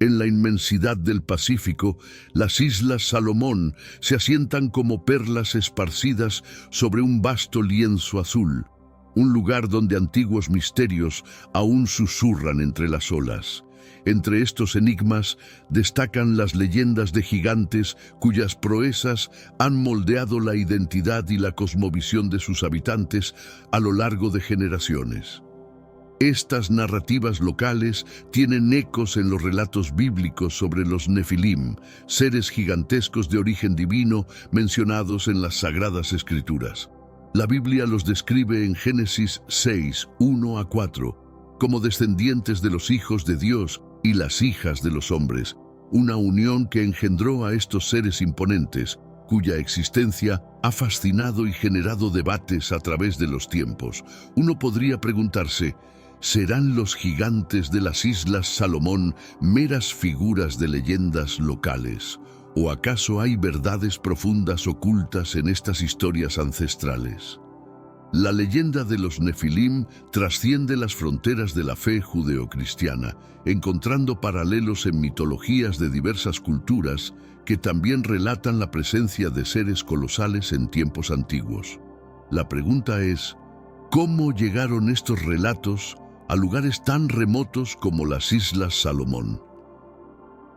En la inmensidad del Pacífico, las Islas Salomón se asientan como perlas esparcidas sobre un vasto lienzo azul, un lugar donde antiguos misterios aún susurran entre las olas. Entre estos enigmas destacan las leyendas de gigantes cuyas proezas han moldeado la identidad y la cosmovisión de sus habitantes a lo largo de generaciones. Estas narrativas locales tienen ecos en los relatos bíblicos sobre los Nefilim, seres gigantescos de origen divino mencionados en las Sagradas Escrituras. La Biblia los describe en Génesis 6, 1 a 4, como descendientes de los hijos de Dios y las hijas de los hombres, una unión que engendró a estos seres imponentes, cuya existencia ha fascinado y generado debates a través de los tiempos. Uno podría preguntarse, ¿serán los gigantes de las Islas Salomón meras figuras de leyendas locales? ¿O acaso hay verdades profundas ocultas en estas historias ancestrales? La leyenda de los Nefilim trasciende las fronteras de la fe judeocristiana, encontrando paralelos en mitologías de diversas culturas que también relatan la presencia de seres colosales en tiempos antiguos. La pregunta es, ¿cómo llegaron estos relatos a lugares tan remotos como las Islas Salomón?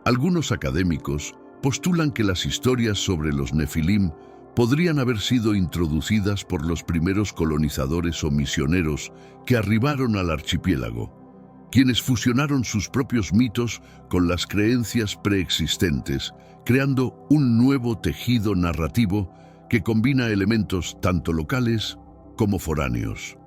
Algunos académicos postulan que las historias sobre los Nefilim podrían haber sido introducidas por los primeros colonizadores o misioneros que arribaron al archipiélago, quienes fusionaron sus propios mitos con las creencias preexistentes, creando un nuevo tejido narrativo que combina elementos tanto locales como foráneos.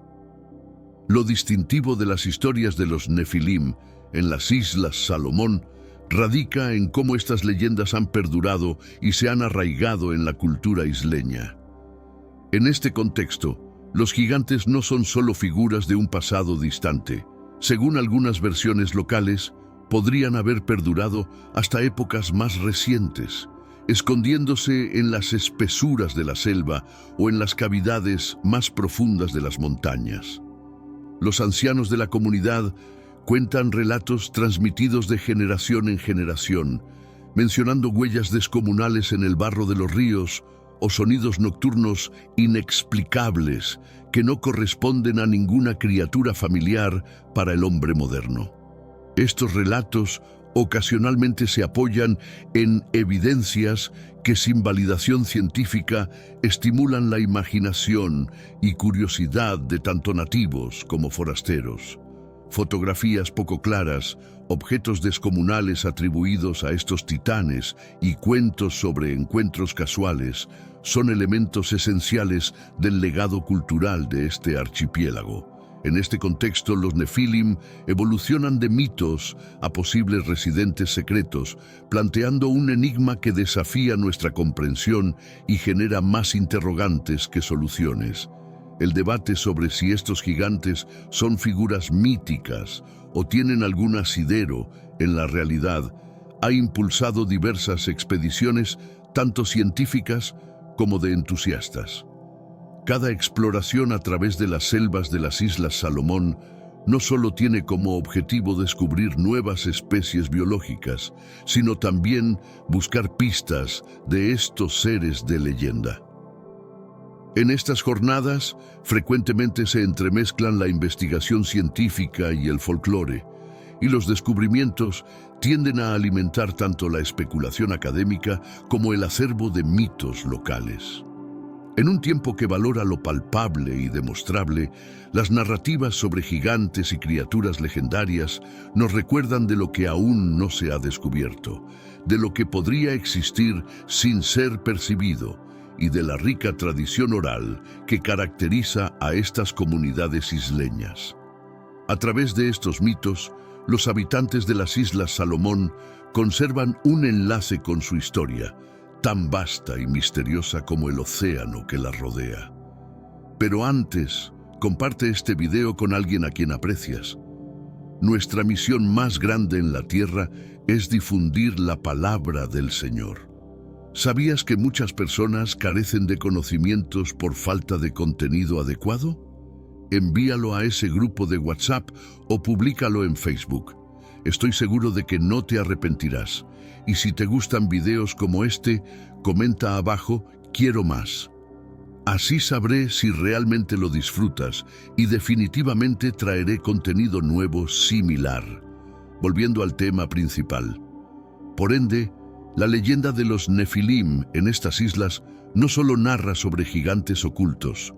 Lo distintivo de las historias de los Nefilim en las Islas Salomón radica en cómo estas leyendas han perdurado y se han arraigado en la cultura isleña. En este contexto, los gigantes no son solo figuras de un pasado distante. Según algunas versiones locales, podrían haber perdurado hasta épocas más recientes, escondiéndose en las espesuras de la selva o en las cavidades más profundas de las montañas. Los ancianos de la comunidad cuentan relatos transmitidos de generación en generación, mencionando huellas descomunales en el barro de los ríos o sonidos nocturnos inexplicables que no corresponden a ninguna criatura familiar para el hombre moderno. Estos relatos ocasionalmente se apoyan en evidencias que sin validación científica estimulan la imaginación y curiosidad de tanto nativos como forasteros. Fotografías poco claras, objetos descomunales atribuidos a estos titanes y cuentos sobre encuentros casuales son elementos esenciales del legado cultural de este archipiélago. En este contexto, los Nefilim evolucionan de mitos a posibles residentes secretos, planteando un enigma que desafía nuestra comprensión y genera más interrogantes que soluciones. El debate sobre si estos gigantes son figuras míticas o tienen algún asidero en la realidad ha impulsado diversas expediciones, tanto científicas como de entusiastas. Cada exploración a través de las selvas de las Islas Salomón no solo tiene como objetivo descubrir nuevas especies biológicas, sino también buscar pistas de estos seres de leyenda. En estas jornadas, frecuentemente se entremezclan la investigación científica y el folclore, y los descubrimientos tienden a alimentar tanto la especulación académica como el acervo de mitos locales. En un tiempo que valora lo palpable y demostrable, las narrativas sobre gigantes y criaturas legendarias nos recuerdan de lo que aún no se ha descubierto, de lo que podría existir sin ser percibido, y de la rica tradición oral que caracteriza a estas comunidades isleñas. A través de estos mitos, los habitantes de las Islas Salomón conservan un enlace con su historia, tan vasta y misteriosa como el océano que la rodea. Pero antes, comparte este video con alguien a quien aprecias. Nuestra misión más grande en la tierra es difundir la palabra del Señor. ¿Sabías que muchas personas carecen de conocimientos por falta de contenido adecuado? Envíalo a ese grupo de WhatsApp o públicalo en Facebook. Estoy seguro de que no te arrepentirás. Y si te gustan videos como este, comenta abajo, quiero más. Así sabré si realmente lo disfrutas y definitivamente traeré contenido nuevo similar. Volviendo al tema principal. Por ende, la leyenda de los Nefilim en estas islas no solo narra sobre gigantes ocultos,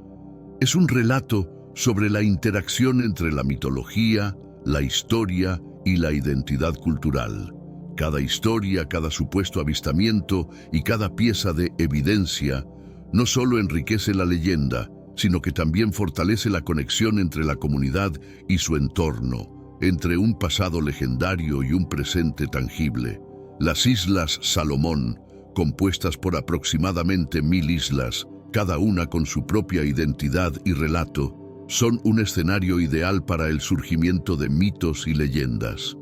es un relato sobre la interacción entre la mitología, la historia y la identidad cultural. Cada historia, cada supuesto avistamiento y cada pieza de evidencia no solo enriquece la leyenda, sino que también fortalece la conexión entre la comunidad y su entorno, entre un pasado legendario y un presente tangible. Las Islas Salomón, compuestas por aproximadamente 1000 islas, cada una con su propia identidad y relato, son un escenario ideal para el surgimiento de mitos y leyendas.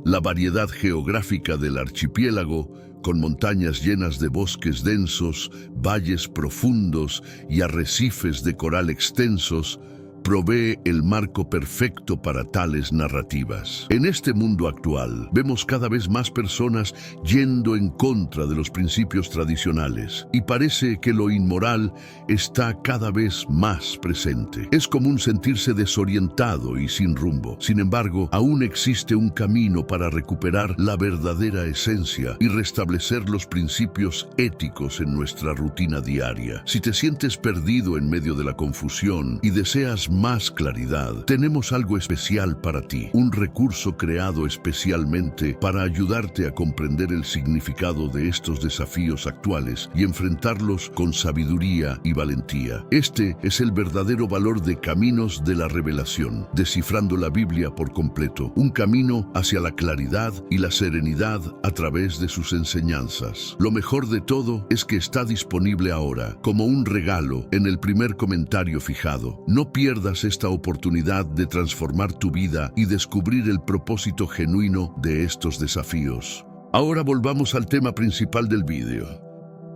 La variedad geográfica del archipiélago, con montañas llenas de bosques densos, valles profundos y arrecifes de coral extensos, provee el marco perfecto para tales narrativas. En este mundo actual, vemos cada vez más personas yendo en contra de los principios tradicionales, y parece que lo inmoral está cada vez más presente. Es común sentirse desorientado y sin rumbo. Sin embargo, aún existe un camino para recuperar la verdadera esencia y restablecer los principios éticos en nuestra rutina diaria. Si te sientes perdido en medio de la confusión y deseas más claridad, tenemos algo especial para ti, un recurso creado especialmente para ayudarte a comprender el significado de estos desafíos actuales y enfrentarlos con sabiduría y valentía. Este es el verdadero valor de Caminos de la Revelación, descifrando la Biblia por completo, un camino hacia la claridad y la serenidad a través de sus enseñanzas. Lo mejor de todo es que está disponible ahora, como un regalo, en el primer comentario fijado. No pierdas esta oportunidad de transformar tu vida y descubrir el propósito genuino de estos desafíos. Ahora volvamos al tema principal del vídeo.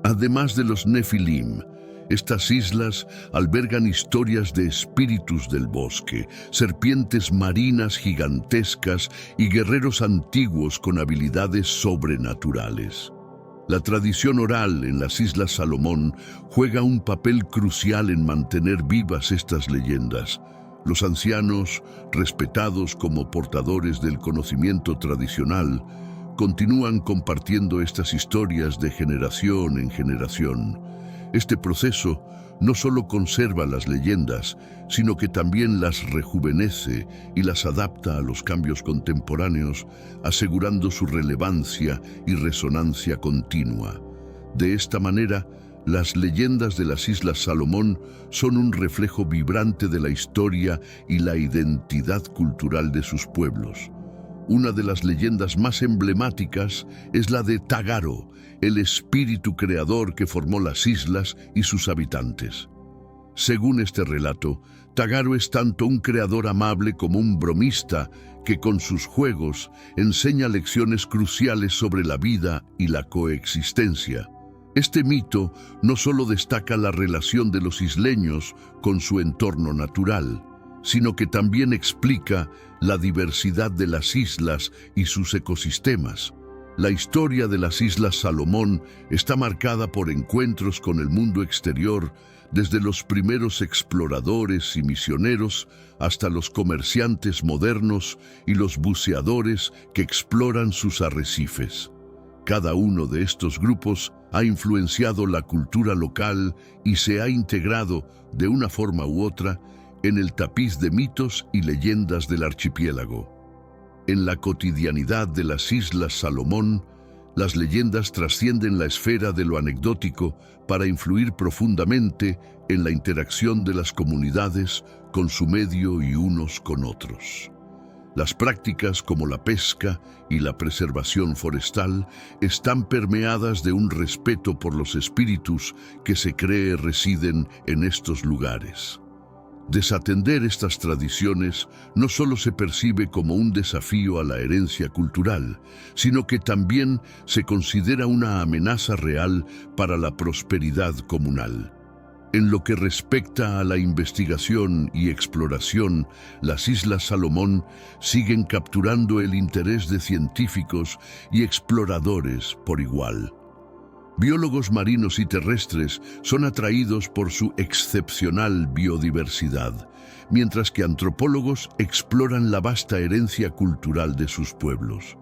Además de los Nefilim, estas islas albergan historias de espíritus del bosque, serpientes marinas gigantescas y guerreros antiguos con habilidades sobrenaturales. La tradición oral en las Islas Salomón juega un papel crucial en mantener vivas estas leyendas. Los ancianos, respetados como portadores del conocimiento tradicional, continúan compartiendo estas historias de generación en generación. Este proceso no solo conserva las leyendas, sino que también las rejuvenece y las adapta a los cambios contemporáneos, asegurando su relevancia y resonancia continua. De esta manera, las leyendas de las Islas Salomón son un reflejo vibrante de la historia y la identidad cultural de sus pueblos. Una de las leyendas más emblemáticas es la de Tagaro, el espíritu creador que formó las islas y sus habitantes. Según este relato, Tagaro es tanto un creador amable como un bromista que con sus juegos enseña lecciones cruciales sobre la vida y la coexistencia. Este mito no solo destaca la relación de los isleños con su entorno natural, sino que también explica la diversidad de las islas y sus ecosistemas. La historia de las Islas Salomón está marcada por encuentros con el mundo exterior, desde los primeros exploradores y misioneros hasta los comerciantes modernos y los buceadores que exploran sus arrecifes. Cada uno de estos grupos ha influenciado la cultura local y se ha integrado, de una forma u otra, en el tapiz de mitos y leyendas del archipiélago. En la cotidianidad de las Islas Salomón, las leyendas trascienden la esfera de lo anecdótico para influir profundamente en la interacción de las comunidades con su medio y unos con otros. Las prácticas como la pesca y la preservación forestal están permeadas de un respeto por los espíritus que se cree residen en estos lugares. Desatender estas tradiciones no solo se percibe como un desafío a la herencia cultural, sino que también se considera una amenaza real para la prosperidad comunal. En lo que respecta a la investigación y exploración, las Islas Salomón siguen capturando el interés de científicos y exploradores por igual. Biólogos marinos y terrestres son atraídos por su excepcional biodiversidad, mientras que antropólogos exploran la vasta herencia cultural de sus pueblos.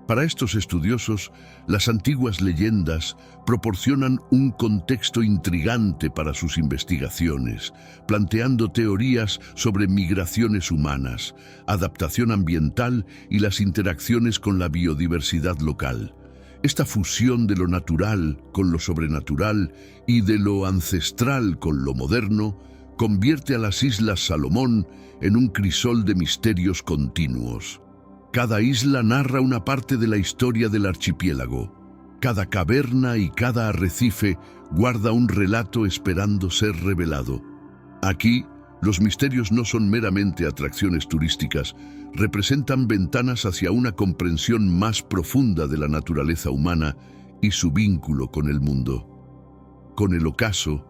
Para estos estudiosos, las antiguas leyendas proporcionan un contexto intrigante para sus investigaciones, planteando teorías sobre migraciones humanas, adaptación ambiental y las interacciones con la biodiversidad local. Esta fusión de lo natural con lo sobrenatural y de lo ancestral con lo moderno convierte a las Islas Salomón en un crisol de misterios continuos. Cada isla narra una parte de la historia del archipiélago. Cada caverna y cada arrecife guarda un relato esperando ser revelado. Aquí, los misterios no son meramente atracciones turísticas, representan ventanas hacia una comprensión más profunda de la naturaleza humana y su vínculo con el mundo. Con el ocaso,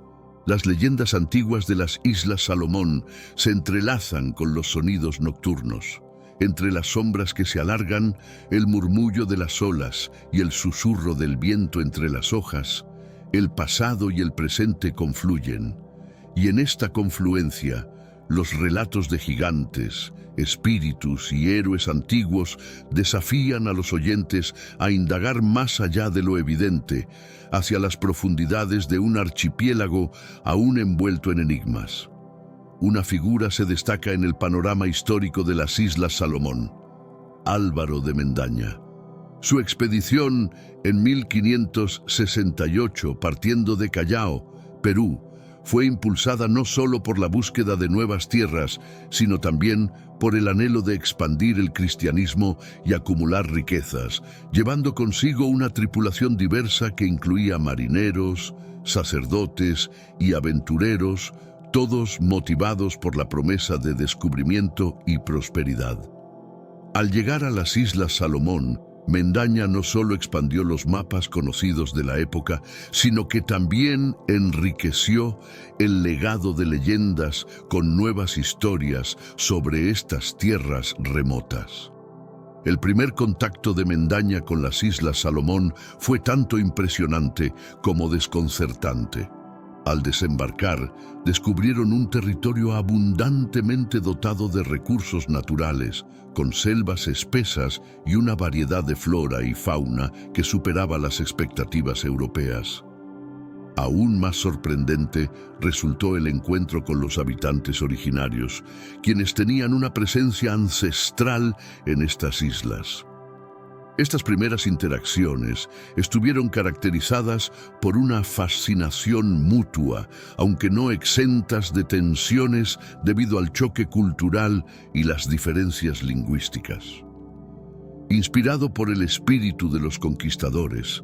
las leyendas antiguas de las Islas Salomón se entrelazan con los sonidos nocturnos. Entre las sombras que se alargan, el murmullo de las olas y el susurro del viento entre las hojas, el pasado y el presente confluyen. Y en esta confluencia, los relatos de gigantes, espíritus y héroes antiguos desafían a los oyentes a indagar más allá de lo evidente, hacia las profundidades de un archipiélago aún envuelto en enigmas. Una figura se destaca en el panorama histórico de las Islas Salomón: Álvaro de Mendaña. Su expedición en 1568, partiendo de Callao, Perú, fue impulsada no solo por la búsqueda de nuevas tierras, sino también por el anhelo de expandir el cristianismo y acumular riquezas, llevando consigo una tripulación diversa que incluía marineros, sacerdotes y aventureros, todos motivados por la promesa de descubrimiento y prosperidad. Al llegar a las Islas Salomón, Mendaña no solo expandió los mapas conocidos de la época, sino que también enriqueció el legado de leyendas con nuevas historias sobre estas tierras remotas. El primer contacto de Mendaña con las Islas Salomón fue tanto impresionante como desconcertante. Al desembarcar, descubrieron un territorio abundantemente dotado de recursos naturales, con selvas espesas y una variedad de flora y fauna que superaba las expectativas europeas. Aún más sorprendente resultó el encuentro con los habitantes originarios, quienes tenían una presencia ancestral en estas islas. Estas primeras interacciones estuvieron caracterizadas por una fascinación mutua, aunque no exentas de tensiones debido al choque cultural y las diferencias lingüísticas. Inspirado por el espíritu de los conquistadores,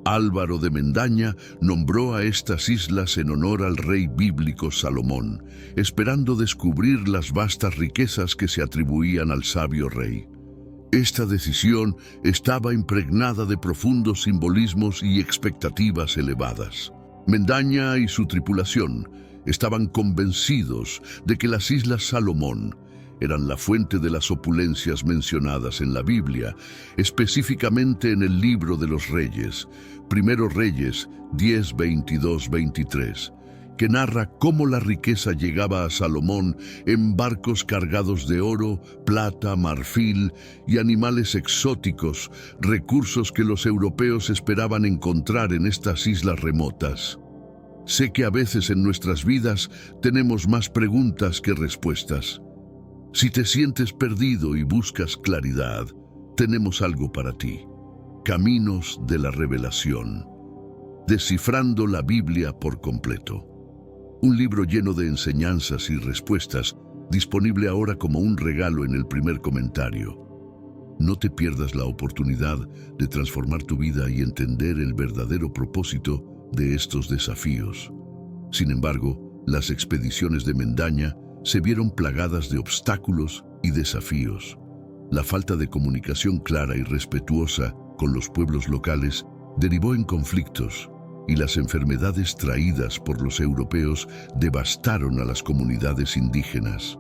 Álvaro de Mendaña nombró a estas islas en honor al rey bíblico Salomón, esperando descubrir las vastas riquezas que se atribuían al sabio rey. Esta decisión estaba impregnada de profundos simbolismos y expectativas elevadas. Mendaña y su tripulación estaban convencidos de que las Islas Salomón eran la fuente de las opulencias mencionadas en la Biblia, específicamente en el Libro de los Reyes, Primero Reyes 10, 22, 23, que narra cómo la riqueza llegaba a Salomón en barcos cargados de oro, plata, marfil y animales exóticos, recursos que los europeos esperaban encontrar en estas islas remotas. Sé que a veces en nuestras vidas tenemos más preguntas que respuestas. Si te sientes perdido y buscas claridad, tenemos algo para ti. Caminos de la Revelación. Descifrando la Biblia por completo. Un libro lleno de enseñanzas y respuestas, disponible ahora como un regalo en el primer comentario. No te pierdas la oportunidad de transformar tu vida y entender el verdadero propósito de estos desafíos. Sin embargo, las expediciones de Mendaña se vieron plagadas de obstáculos y desafíos. La falta de comunicación clara y respetuosa con los pueblos locales derivó en conflictos, y las enfermedades traídas por los europeos devastaron a las comunidades indígenas.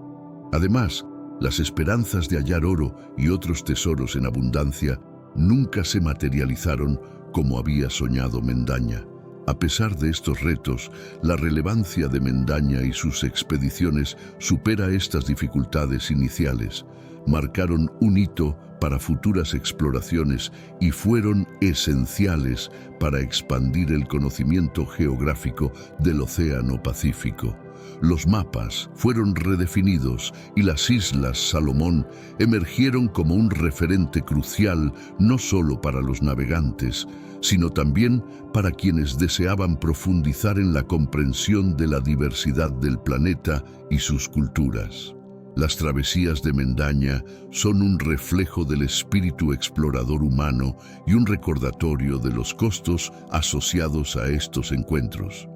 Además, las esperanzas de hallar oro y otros tesoros en abundancia nunca se materializaron como había soñado Mendaña. A pesar de estos retos, la relevancia de Mendaña y sus expediciones supera estas dificultades iniciales. Marcaron un hito para futuras exploraciones y fueron esenciales para expandir el conocimiento geográfico del Océano Pacífico. Los mapas fueron redefinidos y las Islas Salomón emergieron como un referente crucial no solo para los navegantes, sino también para quienes deseaban profundizar en la comprensión de la diversidad del planeta y sus culturas. Las travesías de Mendaña son un reflejo del espíritu explorador humano y un recordatorio de los costos asociados a estos encuentros.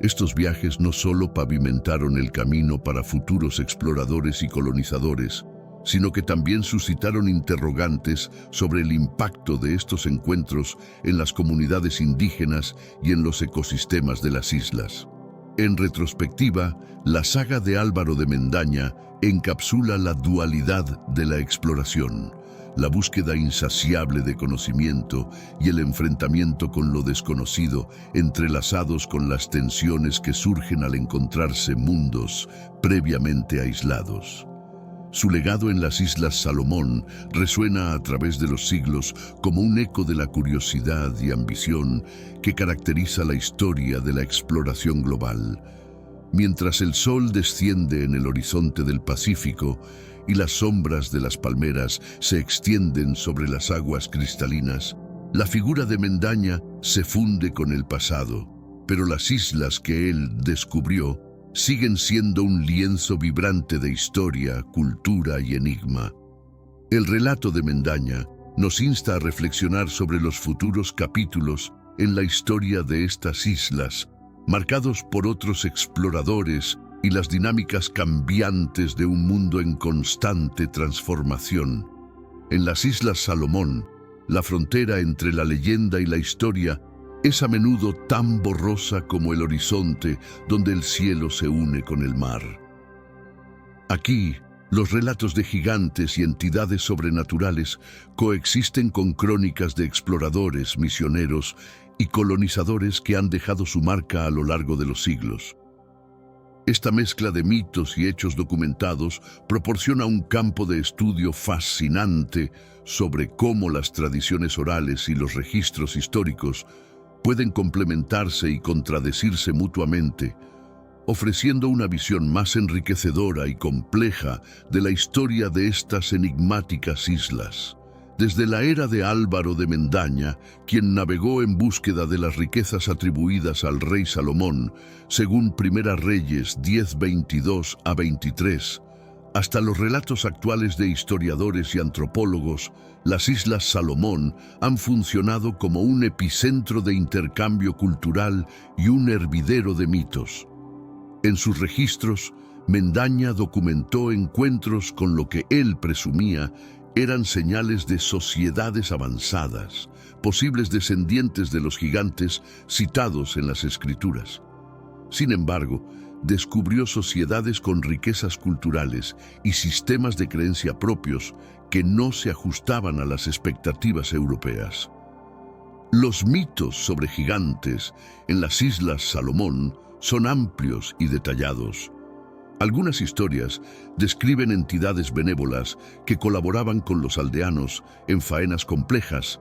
Estos viajes no solo pavimentaron el camino para futuros exploradores y colonizadores, sino que también suscitaron interrogantes sobre el impacto de estos encuentros en las comunidades indígenas y en los ecosistemas de las islas. En retrospectiva, la saga de Álvaro de Mendaña encapsula la dualidad de la exploración, la búsqueda insaciable de conocimiento y el enfrentamiento con lo desconocido, entrelazados con las tensiones que surgen al encontrarse mundos previamente aislados. Su legado en las Islas Salomón resuena a través de los siglos como un eco de la curiosidad y ambición que caracteriza la historia de la exploración global. Mientras el sol desciende en el horizonte del Pacífico y las sombras de las palmeras se extienden sobre las aguas cristalinas, la figura de Mendaña se funde con el pasado, pero las islas que él descubrió siguen siendo un lienzo vibrante de historia, cultura y enigma. El relato de Mendaña nos insta a reflexionar sobre los futuros capítulos en la historia de estas islas, marcados por otros exploradores y las dinámicas cambiantes de un mundo en constante transformación. En las Islas Salomón, la frontera entre la leyenda y la historia es a menudo tan borrosa como el horizonte donde el cielo se une con el mar. Aquí, los relatos de gigantes y entidades sobrenaturales coexisten con crónicas de exploradores, misioneros y colonizadores que han dejado su marca a lo largo de los siglos. Esta mezcla de mitos y hechos documentados proporciona un campo de estudio fascinante sobre cómo las tradiciones orales y los registros históricos pueden complementarse y contradecirse mutuamente, ofreciendo una visión más enriquecedora y compleja de la historia de estas enigmáticas islas. Desde la era de Álvaro de Mendaña, quien navegó en búsqueda de las riquezas atribuidas al rey Salomón, según Primera Reyes 10:22 a 23, hasta los relatos actuales de historiadores y antropólogos, las Islas Salomón han funcionado como un epicentro de intercambio cultural y un hervidero de mitos. En sus registros, Mendaña documentó encuentros con lo que él presumía eran señales de sociedades avanzadas, posibles descendientes de los gigantes citados en las escrituras. Sin embargo, descubrió sociedades con riquezas culturales y sistemas de creencia propios que no se ajustaban a las expectativas europeas. Los mitos sobre gigantes en las Islas Salomón son amplios y detallados. Algunas historias describen entidades benévolas que colaboraban con los aldeanos en faenas complejas,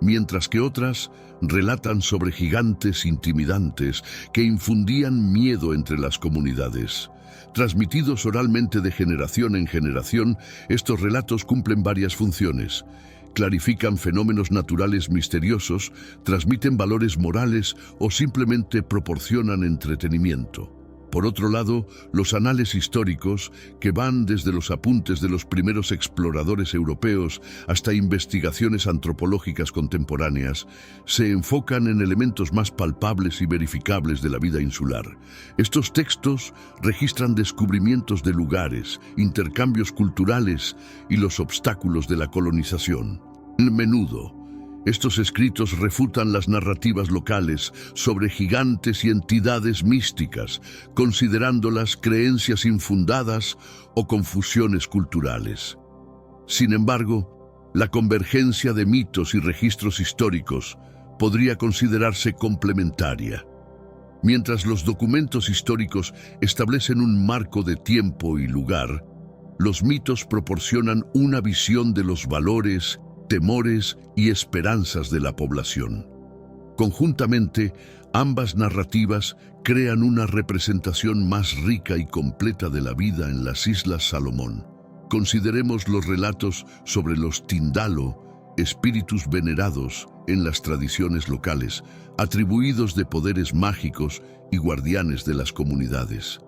mientras que otras relatan sobre gigantes intimidantes que infundían miedo entre las comunidades. Transmitidos oralmente de generación en generación, estos relatos cumplen varias funciones. Clarifican fenómenos naturales misteriosos, transmiten valores morales o simplemente proporcionan entretenimiento. Por otro lado, los anales históricos, que van desde los apuntes de los primeros exploradores europeos hasta investigaciones antropológicas contemporáneas, se enfocan en elementos más palpables y verificables de la vida insular. Estos textos registran descubrimientos de lugares, intercambios culturales y los obstáculos de la colonización. A menudo, Estos escritos refutan las narrativas locales sobre gigantes y entidades místicas, considerándolas creencias infundadas o confusiones culturales. Sin embargo, la convergencia de mitos y registros históricos podría considerarse complementaria. Mientras los documentos históricos establecen un marco de tiempo y lugar, los mitos proporcionan una visión de los valores, temores y esperanzas de la población. Conjuntamente, ambas narrativas crean una representación más rica y completa de la vida en las Islas Salomón. Consideremos los relatos sobre los Tindalo, espíritus venerados en las tradiciones locales, atribuidos de poderes mágicos y guardianes de las comunidades.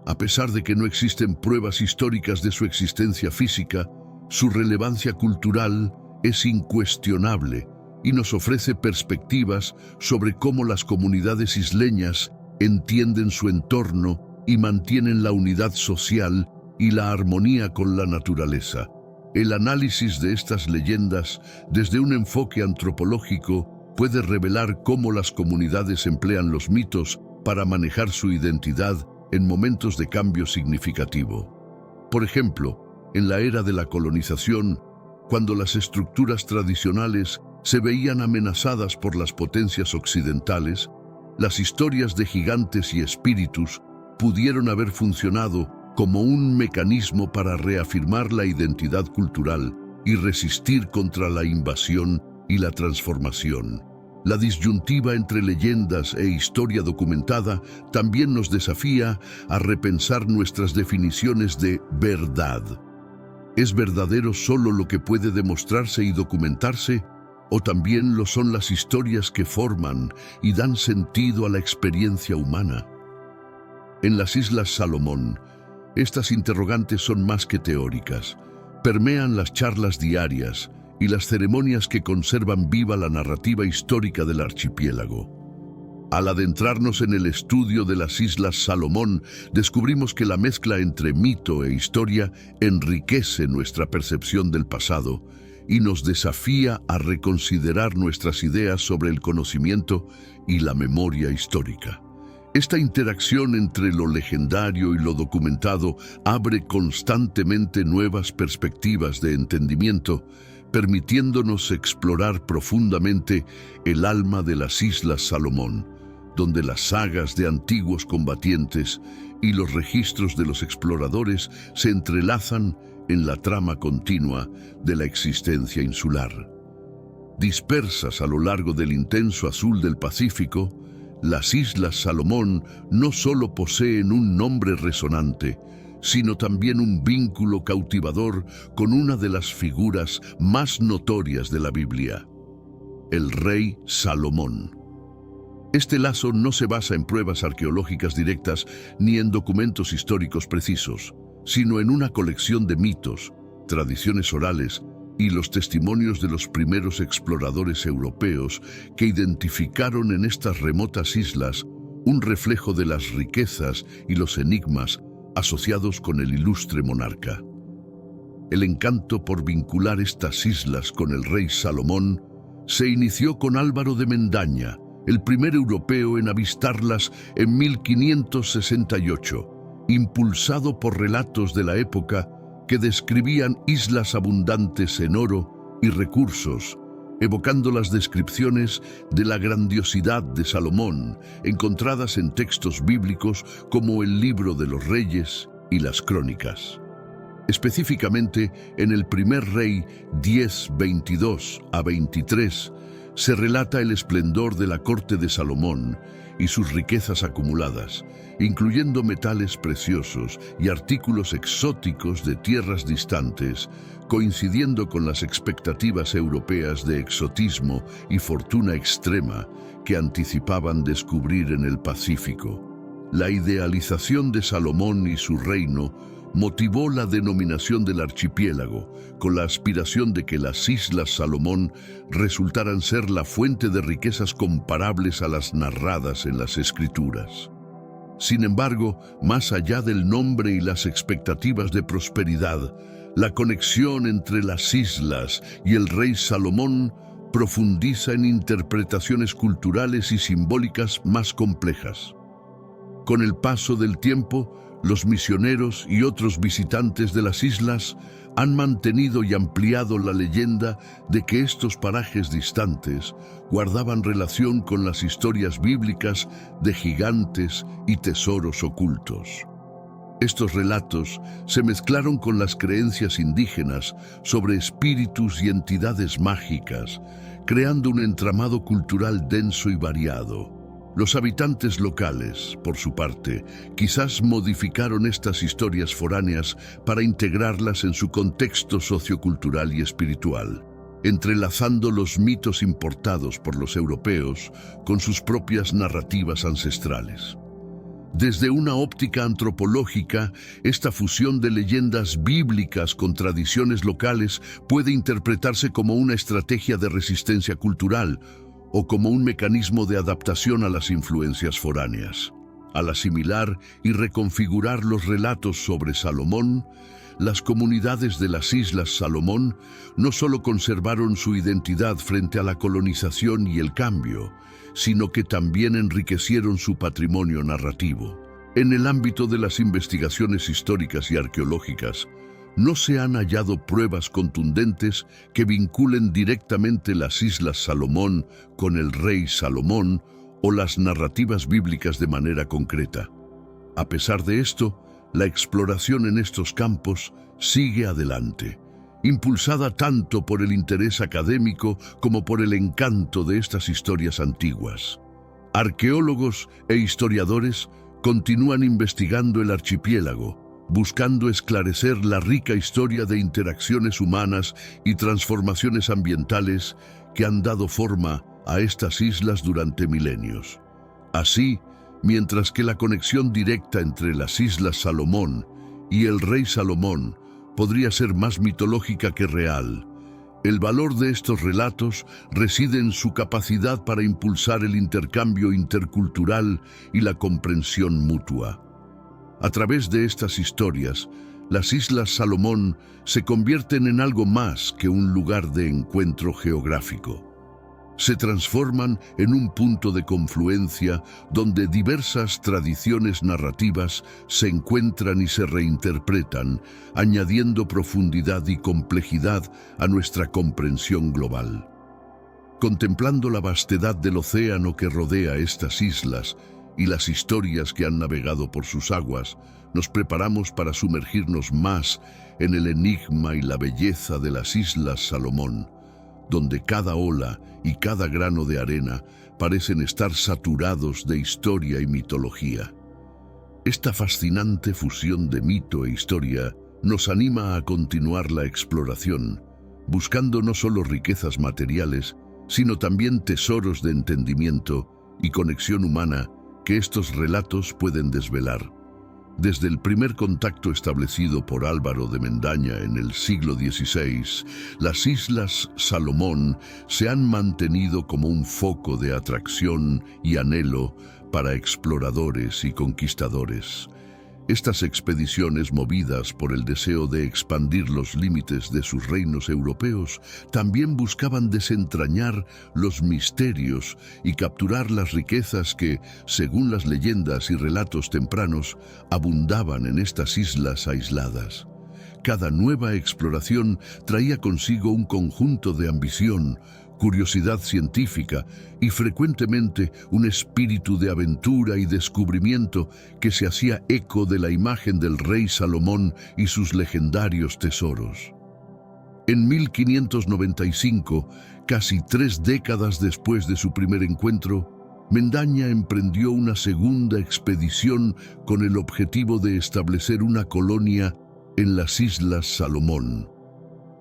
A pesar de que no existen pruebas históricas de su existencia física, su relevancia cultural es incuestionable y nos ofrece perspectivas sobre cómo las comunidades isleñas entienden su entorno y mantienen la unidad social y la armonía con la naturaleza. El análisis de estas leyendas desde un enfoque antropológico puede revelar cómo las comunidades emplean los mitos para manejar su identidad en momentos de cambio significativo. Por ejemplo, en la era de la colonización, cuando las estructuras tradicionales se veían amenazadas por las potencias occidentales, las historias de gigantes y espíritus pudieron haber funcionado como un mecanismo para reafirmar la identidad cultural y resistir contra la invasión y la transformación. La disyuntiva entre leyendas e historia documentada también nos desafía a repensar nuestras definiciones de verdad. ¿Es verdadero solo lo que puede demostrarse y documentarse? ¿O también lo son las historias que forman y dan sentido a la experiencia humana? En las Islas Salomón, estas interrogantes son más que teóricas. Permean las charlas diarias y las ceremonias que conservan viva la narrativa histórica del archipiélago. Al adentrarnos en el estudio de las Islas Salomón, descubrimos que la mezcla entre mito e historia enriquece nuestra percepción del pasado y nos desafía a reconsiderar nuestras ideas sobre el conocimiento y la memoria histórica. Esta interacción entre lo legendario y lo documentado abre constantemente nuevas perspectivas de entendimiento, permitiéndonos explorar profundamente el alma de las Islas Salomón, donde las sagas de antiguos combatientes y los registros de los exploradores se entrelazan en la trama continua de la existencia insular. Dispersas a lo largo del intenso azul del Pacífico, las Islas Salomón no solo poseen un nombre resonante, sino también un vínculo cautivador con una de las figuras más notorias de la Biblia, el rey Salomón. Este lazo no se basa en pruebas arqueológicas directas ni en documentos históricos precisos, sino en una colección de mitos, tradiciones orales y los testimonios de los primeros exploradores europeos que identificaron en estas remotas islas un reflejo de las riquezas y los enigmas asociados con el ilustre monarca. El encanto por vincular estas islas con el rey Salomón se inició con Álvaro de Mendaña, el primer europeo en avistarlas en 1568, impulsado por relatos de la época que describían islas abundantes en oro y recursos, evocando las descripciones de la grandiosidad de Salomón encontradas en textos bíblicos como el Libro de los Reyes y las Crónicas. Específicamente, en el primer Rey 10, 22 a 23, se relata el esplendor de la corte de Salomón y sus riquezas acumuladas, incluyendo metales preciosos y artículos exóticos de tierras distantes, coincidiendo con las expectativas europeas de exotismo y fortuna extrema que anticipaban descubrir en el Pacífico. La idealización de Salomón y su reino motivó la denominación del archipiélago, con la aspiración de que las Islas Salomón resultaran ser la fuente de riquezas comparables a las narradas en las Escrituras. Sin embargo, más allá del nombre y las expectativas de prosperidad, la conexión entre las islas y el rey Salomón profundiza en interpretaciones culturales y simbólicas más complejas. Con el paso del tiempo, los misioneros y otros visitantes de las islas han mantenido y ampliado la leyenda de que estos parajes distantes guardaban relación con las historias bíblicas de gigantes y tesoros ocultos. Estos relatos se mezclaron con las creencias indígenas sobre espíritus y entidades mágicas, creando un entramado cultural denso y variado. Los habitantes locales, por su parte, quizás modificaron estas historias foráneas para integrarlas en su contexto sociocultural y espiritual, entrelazando los mitos importados por los europeos con sus propias narrativas ancestrales. Desde una óptica antropológica, esta fusión de leyendas bíblicas con tradiciones locales puede interpretarse como una estrategia de resistencia cultural o como un mecanismo de adaptación a las influencias foráneas. Al asimilar y reconfigurar los relatos sobre Salomón, las comunidades de las Islas Salomón no solo conservaron su identidad frente a la colonización y el cambio, sino que también enriquecieron su patrimonio narrativo. En el ámbito de las investigaciones históricas y arqueológicas, no se han hallado pruebas contundentes que vinculen directamente las Islas Salomón con el rey Salomón o las narrativas bíblicas de manera concreta. A pesar de esto, la exploración en estos campos sigue adelante, impulsada tanto por el interés académico como por el encanto de estas historias antiguas. Arqueólogos e historiadores continúan investigando el archipiélago, buscando esclarecer la rica historia de interacciones humanas y transformaciones ambientales que han dado forma a estas islas durante milenios. Así, mientras que la conexión directa entre las Islas Salomón y el rey Salomón podría ser más mitológica que real, el valor de estos relatos reside en su capacidad para impulsar el intercambio intercultural y la comprensión mutua. A través de estas historias, las Islas Salomón se convierten en algo más que un lugar de encuentro geográfico. Se transforman en un punto de confluencia donde diversas tradiciones narrativas se encuentran y se reinterpretan, añadiendo profundidad y complejidad a nuestra comprensión global. Contemplando la vastedad del océano que rodea estas islas y las historias que han navegado por sus aguas, nos preparamos para sumergirnos más en el enigma y la belleza de las Islas Salomón, donde cada ola y cada grano de arena parecen estar saturados de historia y mitología. Esta fascinante fusión de mito e historia nos anima a continuar la exploración, buscando no solo riquezas materiales, sino también tesoros de entendimiento y conexión humana que estos relatos pueden desvelar. Desde el primer contacto establecido por Álvaro de Mendaña en el siglo XVI, las Islas Salomón se han mantenido como un foco de atracción y anhelo para exploradores y conquistadores. Estas expediciones, movidas por el deseo de expandir los límites de sus reinos europeos, también buscaban desentrañar los misterios y capturar las riquezas que, según las leyendas y relatos tempranos, abundaban en estas islas aisladas. Cada nueva exploración traía consigo un conjunto de ambición, curiosidad científica y frecuentemente un espíritu de aventura y descubrimiento que se hacía eco de la imagen del rey Salomón y sus legendarios tesoros. En 1595, casi 3 décadas después de su primer encuentro, Mendaña emprendió una segunda expedición con el objetivo de establecer una colonia en las Islas Salomón.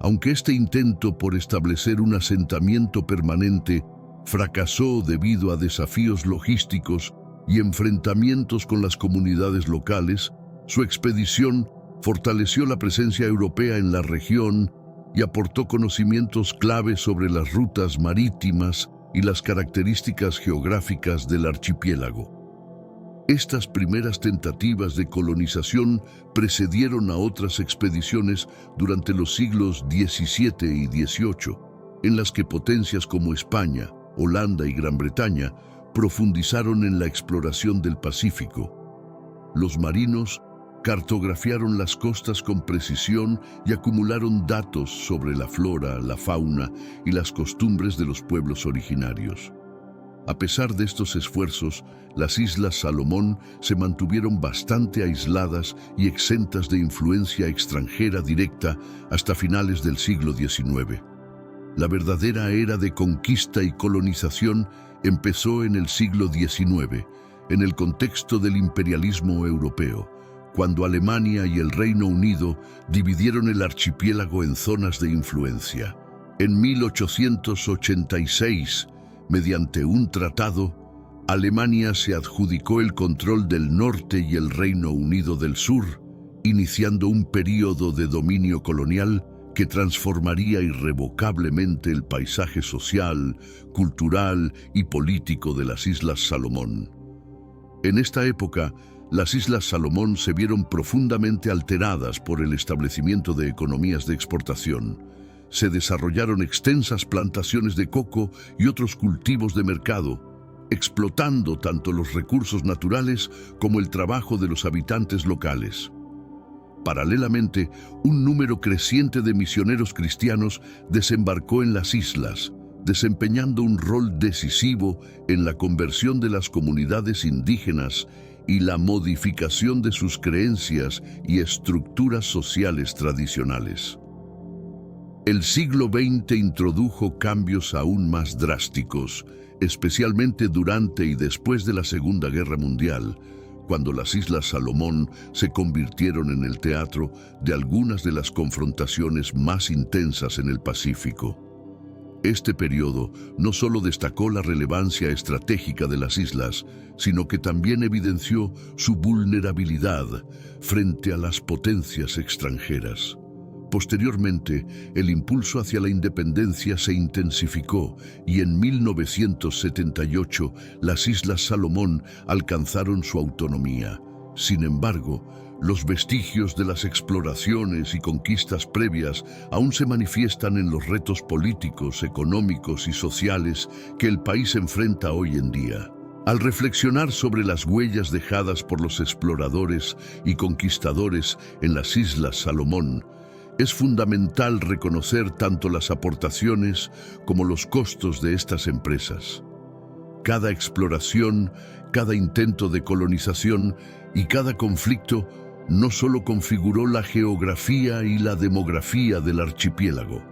Aunque este intento por establecer un asentamiento permanente fracasó debido a desafíos logísticos y enfrentamientos con las comunidades locales, su expedición fortaleció la presencia europea en la región y aportó conocimientos clave sobre las rutas marítimas y las características geográficas del archipiélago. Estas primeras tentativas de colonización precedieron a otras expediciones durante los siglos XVII y XVIII, en las que potencias como España, Holanda y Gran Bretaña profundizaron en la exploración del Pacífico. Los marinos cartografiaron las costas con precisión y acumularon datos sobre la flora, la fauna y las costumbres de los pueblos originarios. A pesar de estos esfuerzos, las Islas Salomón se mantuvieron bastante aisladas y exentas de influencia extranjera directa hasta finales del siglo XIX. La verdadera era de conquista y colonización empezó en el siglo XIX, en el contexto del imperialismo europeo, cuando Alemania y el Reino Unido dividieron el archipiélago en zonas de influencia. En 1886, mediante un tratado, Alemania se adjudicó el control del norte y el Reino Unido del sur, iniciando un período de dominio colonial que transformaría irrevocablemente el paisaje social, cultural y político de las Islas Salomón. En esta época, las Islas Salomón se vieron profundamente alteradas por el establecimiento de economías de exportación. Se desarrollaron extensas plantaciones de coco y otros cultivos de mercado, explotando tanto los recursos naturales como el trabajo de los habitantes locales. Paralelamente, un número creciente de misioneros cristianos desembarcó en las islas, desempeñando un rol decisivo en la conversión de las comunidades indígenas y la modificación de sus creencias y estructuras sociales tradicionales. El siglo XX introdujo cambios aún más drásticos, especialmente durante y después de la Segunda Guerra Mundial, cuando las Islas Salomón se convirtieron en el teatro de algunas de las confrontaciones más intensas en el Pacífico. Este periodo no solo destacó la relevancia estratégica de las islas, sino que también evidenció su vulnerabilidad frente a las potencias extranjeras. Posteriormente, el impulso hacia la independencia se intensificó y en 1978 las Islas Salomón alcanzaron su autonomía. Sin embargo, los vestigios de las exploraciones y conquistas previas aún se manifiestan en los retos políticos, económicos y sociales que el país enfrenta hoy en día. Al reflexionar sobre las huellas dejadas por los exploradores y conquistadores en las Islas Salomón, es fundamental reconocer tanto las aportaciones como los costos de estas empresas. Cada exploración, cada intento de colonización y cada conflicto no solo configuró la geografía y la demografía del archipiélago,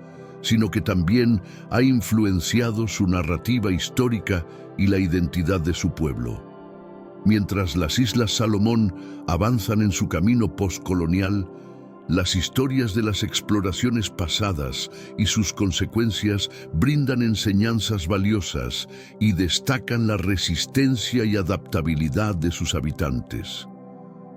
sino que también ha influenciado su narrativa histórica y la identidad de su pueblo. Mientras las Islas Salomón avanzan en su camino postcolonial, las historias de las exploraciones pasadas y sus consecuencias brindan enseñanzas valiosas y destacan la resistencia y adaptabilidad de sus habitantes.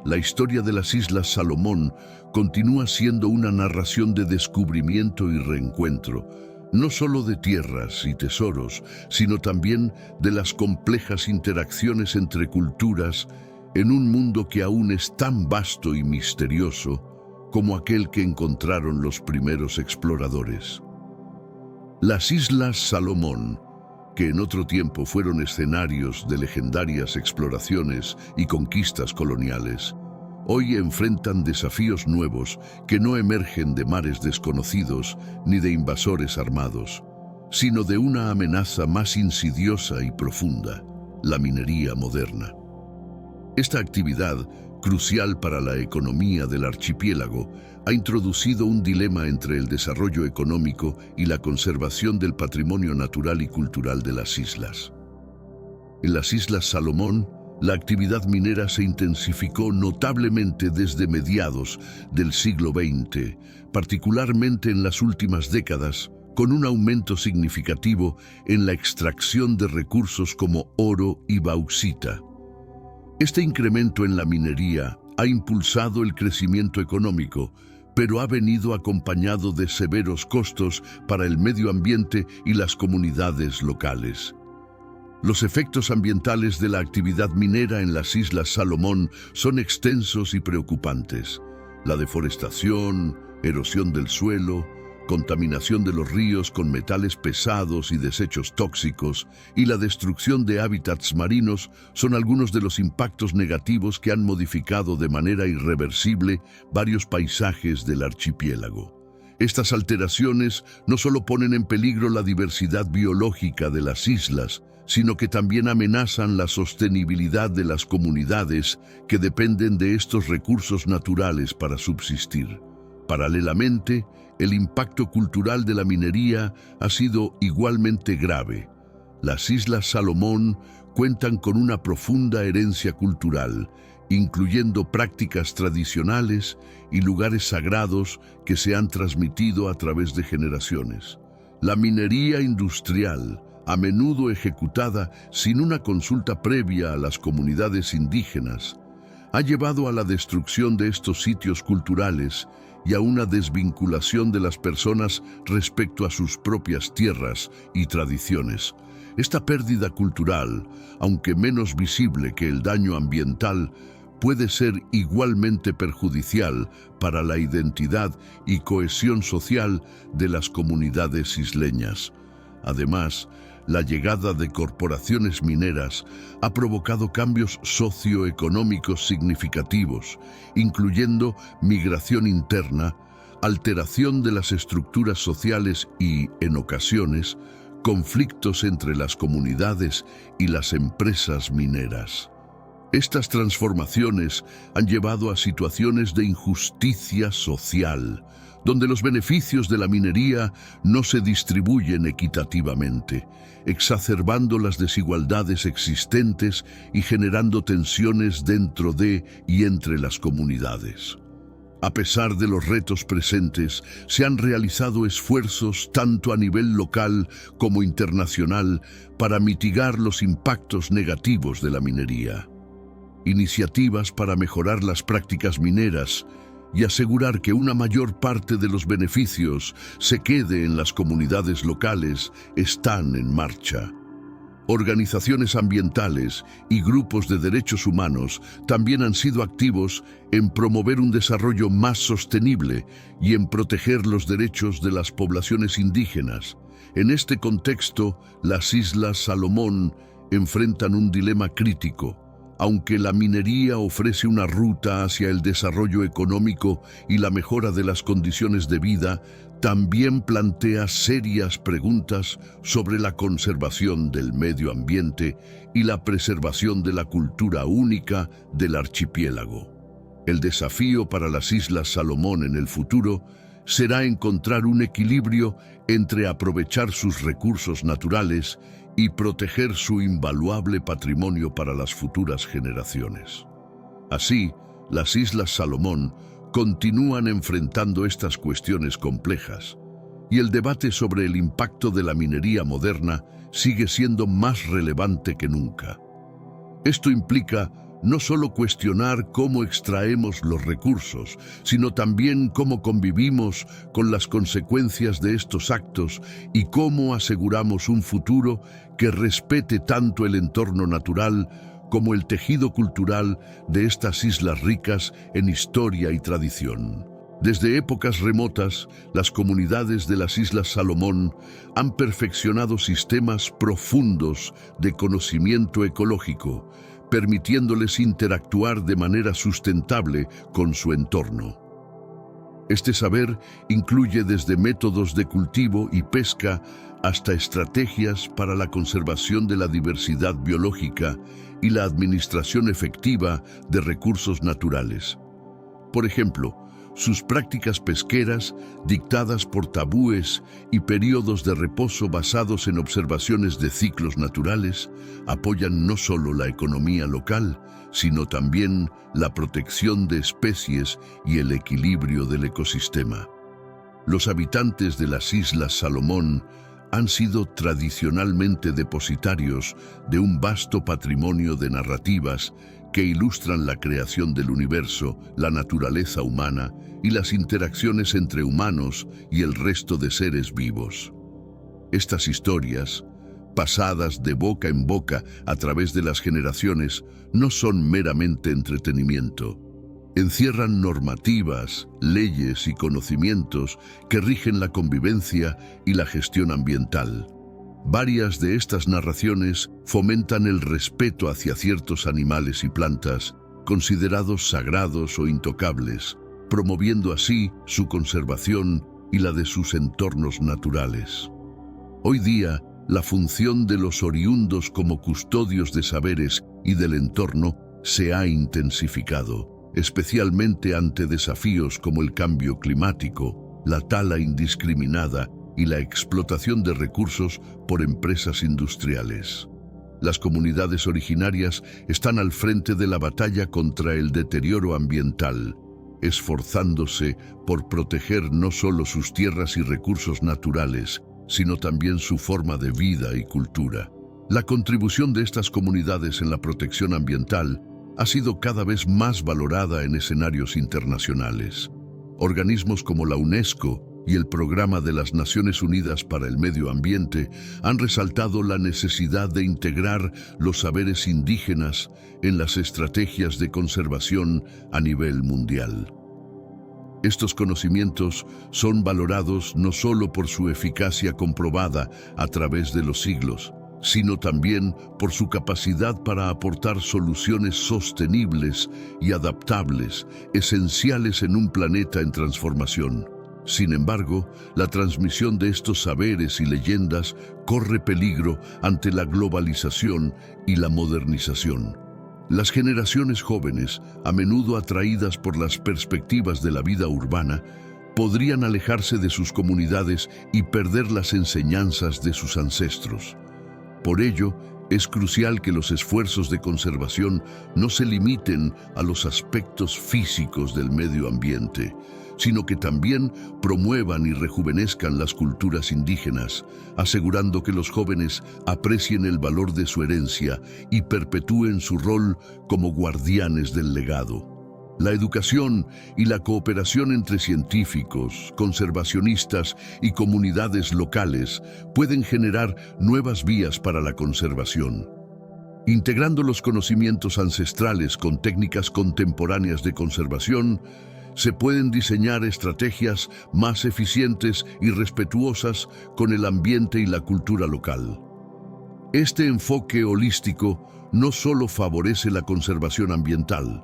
La historia de las Islas Salomón continúa siendo una narración de descubrimiento y reencuentro, no solo de tierras y tesoros, sino también de las complejas interacciones entre culturas en un mundo que aún es tan vasto y misterioso como aquel que encontraron los primeros exploradores. Las Islas Salomón, que en otro tiempo fueron escenarios de legendarias exploraciones y conquistas coloniales, hoy enfrentan desafíos nuevos que no emergen de mares desconocidos ni de invasores armados, sino de una amenaza más insidiosa y profunda, la minería moderna. Esta actividad, crucial para la economía del archipiélago, ha introducido un dilema entre el desarrollo económico y la conservación del patrimonio natural y cultural de las islas. En las Islas Salomón, la actividad minera se intensificó notablemente desde mediados del siglo XX, particularmente en las últimas décadas, con un aumento significativo en la extracción de recursos como oro y bauxita. Este incremento en la minería ha impulsado el crecimiento económico, pero ha venido acompañado de severos costos para el medio ambiente y las comunidades locales. Los efectos ambientales de la actividad minera en las Islas Salomón son extensos y preocupantes. La deforestación, erosión del suelo, contaminación de los ríos con metales pesados y desechos tóxicos, y la destrucción de hábitats marinos son algunos de los impactos negativos que han modificado de manera irreversible varios paisajes del archipiélago. Estas alteraciones no solo ponen en peligro la diversidad biológica de las islas, sino que también amenazan la sostenibilidad de las comunidades que dependen de estos recursos naturales para subsistir. Paralelamente, el impacto cultural de la minería ha sido igualmente grave. Las Islas Salomón cuentan con una profunda herencia cultural, incluyendo prácticas tradicionales y lugares sagrados que se han transmitido a través de generaciones. La minería industrial, a menudo ejecutada sin una consulta previa a las comunidades indígenas, ha llevado a la destrucción de estos sitios culturales y a una desvinculación de las personas respecto a sus propias tierras y tradiciones. Esta pérdida cultural, aunque menos visible que el daño ambiental, puede ser igualmente perjudicial para la identidad y cohesión social de las comunidades isleñas. Además, la llegada de corporaciones mineras ha provocado cambios socioeconómicos significativos, incluyendo migración interna, alteración de las estructuras sociales y, en ocasiones, conflictos entre las comunidades y las empresas mineras. Estas transformaciones han llevado a situaciones de injusticia social, donde los beneficios de la minería no se distribuyen equitativamente, exacerbando las desigualdades existentes y generando tensiones dentro de y entre las comunidades. A pesar de los retos presentes, se han realizado esfuerzos tanto a nivel local como internacional para mitigar los impactos negativos de la minería. Iniciativas para mejorar las prácticas mineras y asegurar que una mayor parte de los beneficios se quede en las comunidades locales están en marcha. Organizaciones ambientales y grupos de derechos humanos también han sido activos en promover un desarrollo más sostenible y en proteger los derechos de las poblaciones indígenas. En este contexto, las Islas Salomón enfrentan un dilema crítico. Aunque la minería ofrece una ruta hacia el desarrollo económico y la mejora de las condiciones de vida, también plantea serias preguntas sobre la conservación del medio ambiente y la preservación de la cultura única del archipiélago. El desafío para las Islas Salomón en el futuro será encontrar un equilibrio entre aprovechar sus recursos naturales y proteger su invaluable patrimonio para las futuras generaciones. Así, las Islas Salomón continúan enfrentando estas cuestiones complejas, y el debate sobre el impacto de la minería moderna sigue siendo más relevante que nunca. Esto implica no solo cuestionar cómo extraemos los recursos, sino también cómo convivimos con las consecuencias de estos actos y cómo aseguramos un futuro que respete tanto el entorno natural como el tejido cultural de estas islas ricas en historia y tradición. Desde épocas remotas, las comunidades de las Islas Salomón han perfeccionado sistemas profundos de conocimiento ecológico, permitiéndoles interactuar de manera sustentable con su entorno. Este saber incluye desde métodos de cultivo y pesca hasta estrategias para la conservación de la diversidad biológica y la administración efectiva de recursos naturales. Por ejemplo, sus prácticas pesqueras, dictadas por tabúes y periodos de reposo basados en observaciones de ciclos naturales, apoyan no solo la economía local, sino también la protección de especies y el equilibrio del ecosistema. Los habitantes de las Islas Salomón han sido tradicionalmente depositarios de un vasto patrimonio de narrativas que ilustran la creación del universo, la naturaleza humana y las interacciones entre humanos y el resto de seres vivos. Estas historias, pasadas de boca en boca a través de las generaciones, no son meramente entretenimiento. Encierran normativas, leyes y conocimientos que rigen la convivencia y la gestión ambiental. Varias de estas narraciones fomentan el respeto hacia ciertos animales y plantas considerados sagrados o intocables, promoviendo así su conservación y la de sus entornos naturales. Hoy día, la función de los oriundos como custodios de saberes y del entorno se ha intensificado, especialmente ante desafíos como el cambio climático, la tala indiscriminada y la explotación de recursos por empresas industriales. Las comunidades originarias están al frente de la batalla contra el deterioro ambiental, esforzándose por proteger no solo sus tierras y recursos naturales, sino también su forma de vida y cultura. La contribución de estas comunidades en la protección ambiental ha sido cada vez más valorada en escenarios internacionales. Organismos como la UNESCO y el Programa de las Naciones Unidas para el Medio Ambiente han resaltado la necesidad de integrar los saberes indígenas en las estrategias de conservación a nivel mundial. Estos conocimientos son valorados no solo por su eficacia comprobada a través de los siglos, sino también por su capacidad para aportar soluciones sostenibles y adaptables, esenciales en un planeta en transformación. Sin embargo, la transmisión de estos saberes y leyendas corre peligro ante la globalización y la modernización. Las generaciones jóvenes, a menudo atraídas por las perspectivas de la vida urbana, podrían alejarse de sus comunidades y perder las enseñanzas de sus ancestros. Por ello, es crucial que los esfuerzos de conservación no se limiten a los aspectos físicos del medio ambiente, sino que también promuevan y rejuvenezcan las culturas indígenas, asegurando que los jóvenes aprecien el valor de su herencia y perpetúen su rol como guardianes del legado. La educación y la cooperación entre científicos, conservacionistas y comunidades locales pueden generar nuevas vías para la conservación. Integrando los conocimientos ancestrales con técnicas contemporáneas de conservación, se pueden diseñar estrategias más eficientes y respetuosas con el ambiente y la cultura local. Este enfoque holístico no solo favorece la conservación ambiental,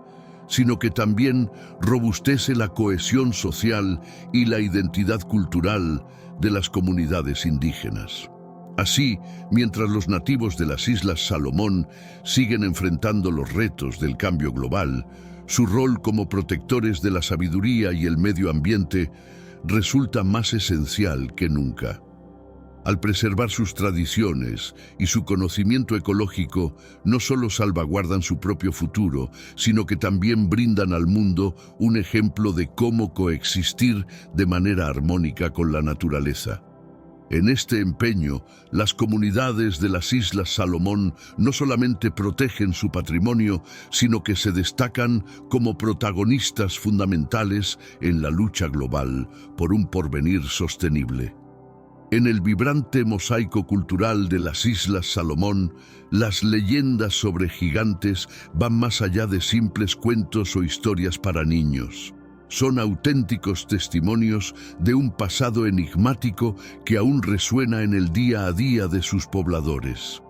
sino que también robustece la cohesión social y la identidad cultural de las comunidades indígenas. Así, mientras los nativos de las Islas Salomón siguen enfrentando los retos del cambio global, su rol como protectores de la sabiduría y el medio ambiente resulta más esencial que nunca. Al preservar sus tradiciones y su conocimiento ecológico, no solo salvaguardan su propio futuro, sino que también brindan al mundo un ejemplo de cómo coexistir de manera armónica con la naturaleza. En este empeño, las comunidades de las Islas Salomón no solamente protegen su patrimonio, sino que se destacan como protagonistas fundamentales en la lucha global por un porvenir sostenible. En el vibrante mosaico cultural de las Islas Salomón, las leyendas sobre gigantes van más allá de simples cuentos o historias para niños. Son auténticos testimonios de un pasado enigmático que aún resuena en el día a día de sus pobladores.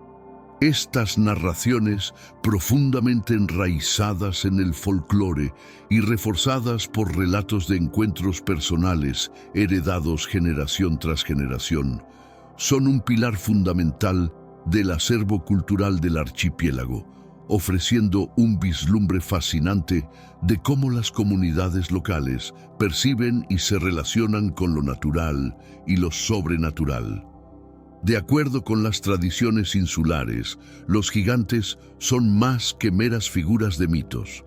Estas narraciones, profundamente enraizadas en el folclore y reforzadas por relatos de encuentros personales heredados generación tras generación, son un pilar fundamental del acervo cultural del archipiélago, ofreciendo un vislumbre fascinante de cómo las comunidades locales perciben y se relacionan con lo natural y lo sobrenatural. De acuerdo con las tradiciones insulares, los gigantes son más que meras figuras de mitos.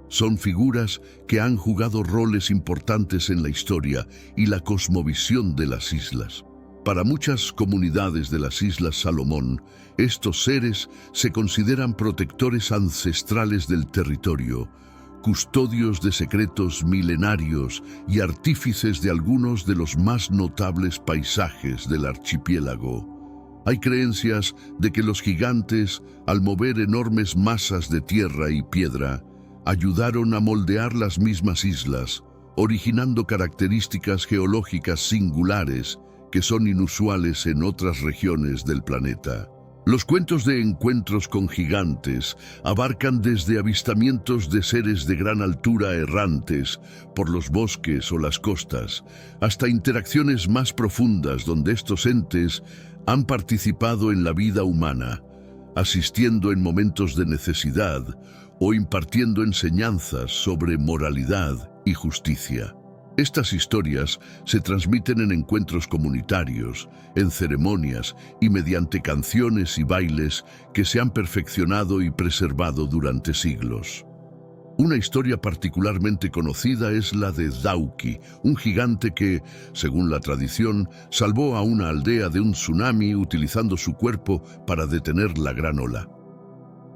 Son figuras que han jugado roles importantes en la historia y la cosmovisión de las islas. Para muchas comunidades de las Islas Salomón, estos seres se consideran protectores ancestrales del territorio, custodios de secretos milenarios y artífices de algunos de los más notables paisajes del archipiélago. Hay creencias de que los gigantes, al mover enormes masas de tierra y piedra, ayudaron a moldear las mismas islas, originando características geológicas singulares que son inusuales en otras regiones del planeta. Los cuentos de encuentros con gigantes abarcan desde avistamientos de seres de gran altura errantes por los bosques o las costas, hasta interacciones más profundas donde estos entes han participado en la vida humana, asistiendo en momentos de necesidad o impartiendo enseñanzas sobre moralidad y justicia. Estas historias se transmiten en encuentros comunitarios, en ceremonias y mediante canciones y bailes que se han perfeccionado y preservado durante siglos. Una historia particularmente conocida es la de Dauki, un gigante que, según la tradición, salvó a una aldea de un tsunami utilizando su cuerpo para detener la gran ola.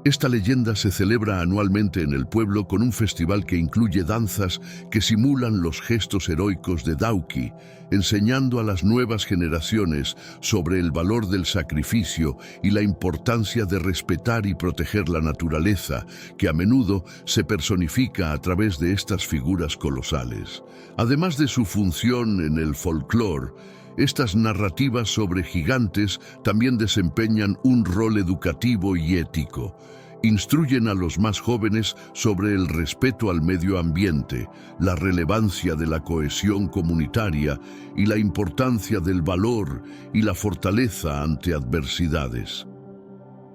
Esta leyenda se celebra anualmente en el pueblo con un festival que incluye danzas que simulan los gestos heroicos de Dauki, enseñando a las nuevas generaciones sobre el valor del sacrificio y la importancia de respetar y proteger la naturaleza, que a menudo se personifica a través de estas figuras colosales. Además de su función en el folclore, estas narrativas sobre gigantes también desempeñan un rol educativo y ético. Instruyen a los más jóvenes sobre el respeto al medio ambiente, la relevancia de la cohesión comunitaria y la importancia del valor y la fortaleza ante adversidades.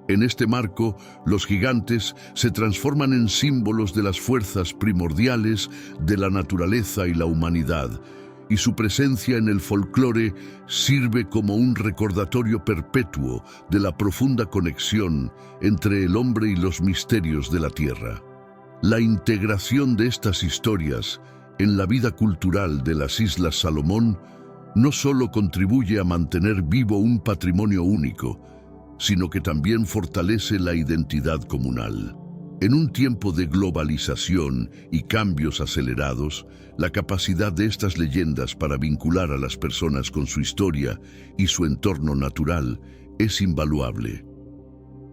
En este marco, los gigantes se transforman en símbolos de las fuerzas primordiales de la naturaleza y la humanidad, y su presencia en el folclore sirve como un recordatorio perpetuo de la profunda conexión entre el hombre y los misterios de la tierra. La integración de estas historias en la vida cultural de las Islas Salomón no solo contribuye a mantener vivo un patrimonio único, sino que también fortalece la identidad comunal. En un tiempo de globalización y cambios acelerados, la capacidad de estas leyendas para vincular a las personas con su historia y su entorno natural es invaluable.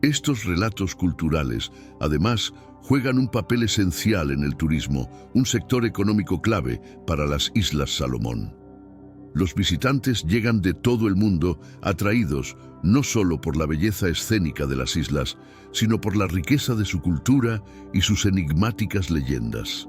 Estos relatos culturales, además, juegan un papel esencial en el turismo, un sector económico clave para las Islas Salomón. Los visitantes llegan de todo el mundo atraídos no solo por la belleza escénica de las islas, sino por la riqueza de su cultura y sus enigmáticas leyendas.